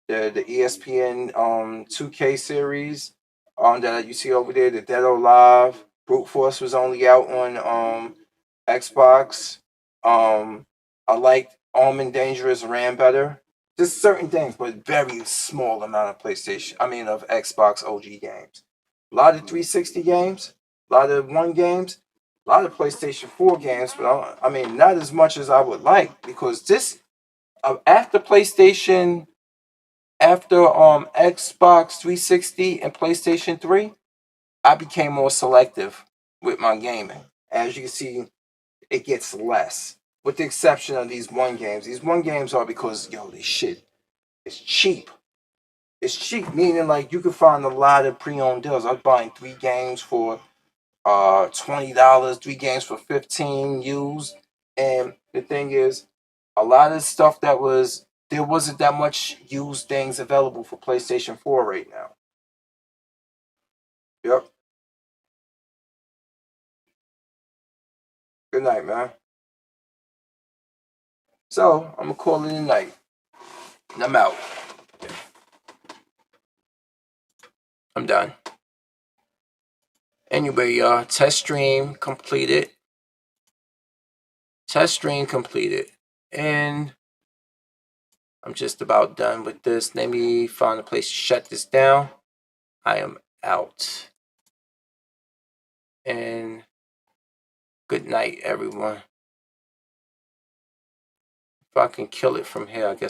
the ESPN 2K series that you see over there, the Dead or Alive, Brute Force was only out on Xbox. I liked Armed and Dangerous ran better. Just certain things, but very small amount of of Xbox OG games. A lot of 360 games, a lot of One games, a lot of PlayStation 4 games, but not as much as I would like because this after PlayStation after Xbox 360 and PlayStation 3, I became more selective with my gaming. As you can see, it gets less. With the exception of these One games. These One games are because, this shit is cheap. It's cheap, meaning like you can find a lot of pre-owned deals. I was buying 3 games for $20, 3 games for 15 used. And the thing is, a lot of stuff there wasn't that much used things available for PlayStation 4 right now. Yep. Good night, man. So I'm gonna call it a night. And I'm out. I'm done. Anyway, y'all, test stream completed. And I'm just about done with this. Let me find a place to shut this down. I am out. And good night, everyone. If I can kill it from here, I guess.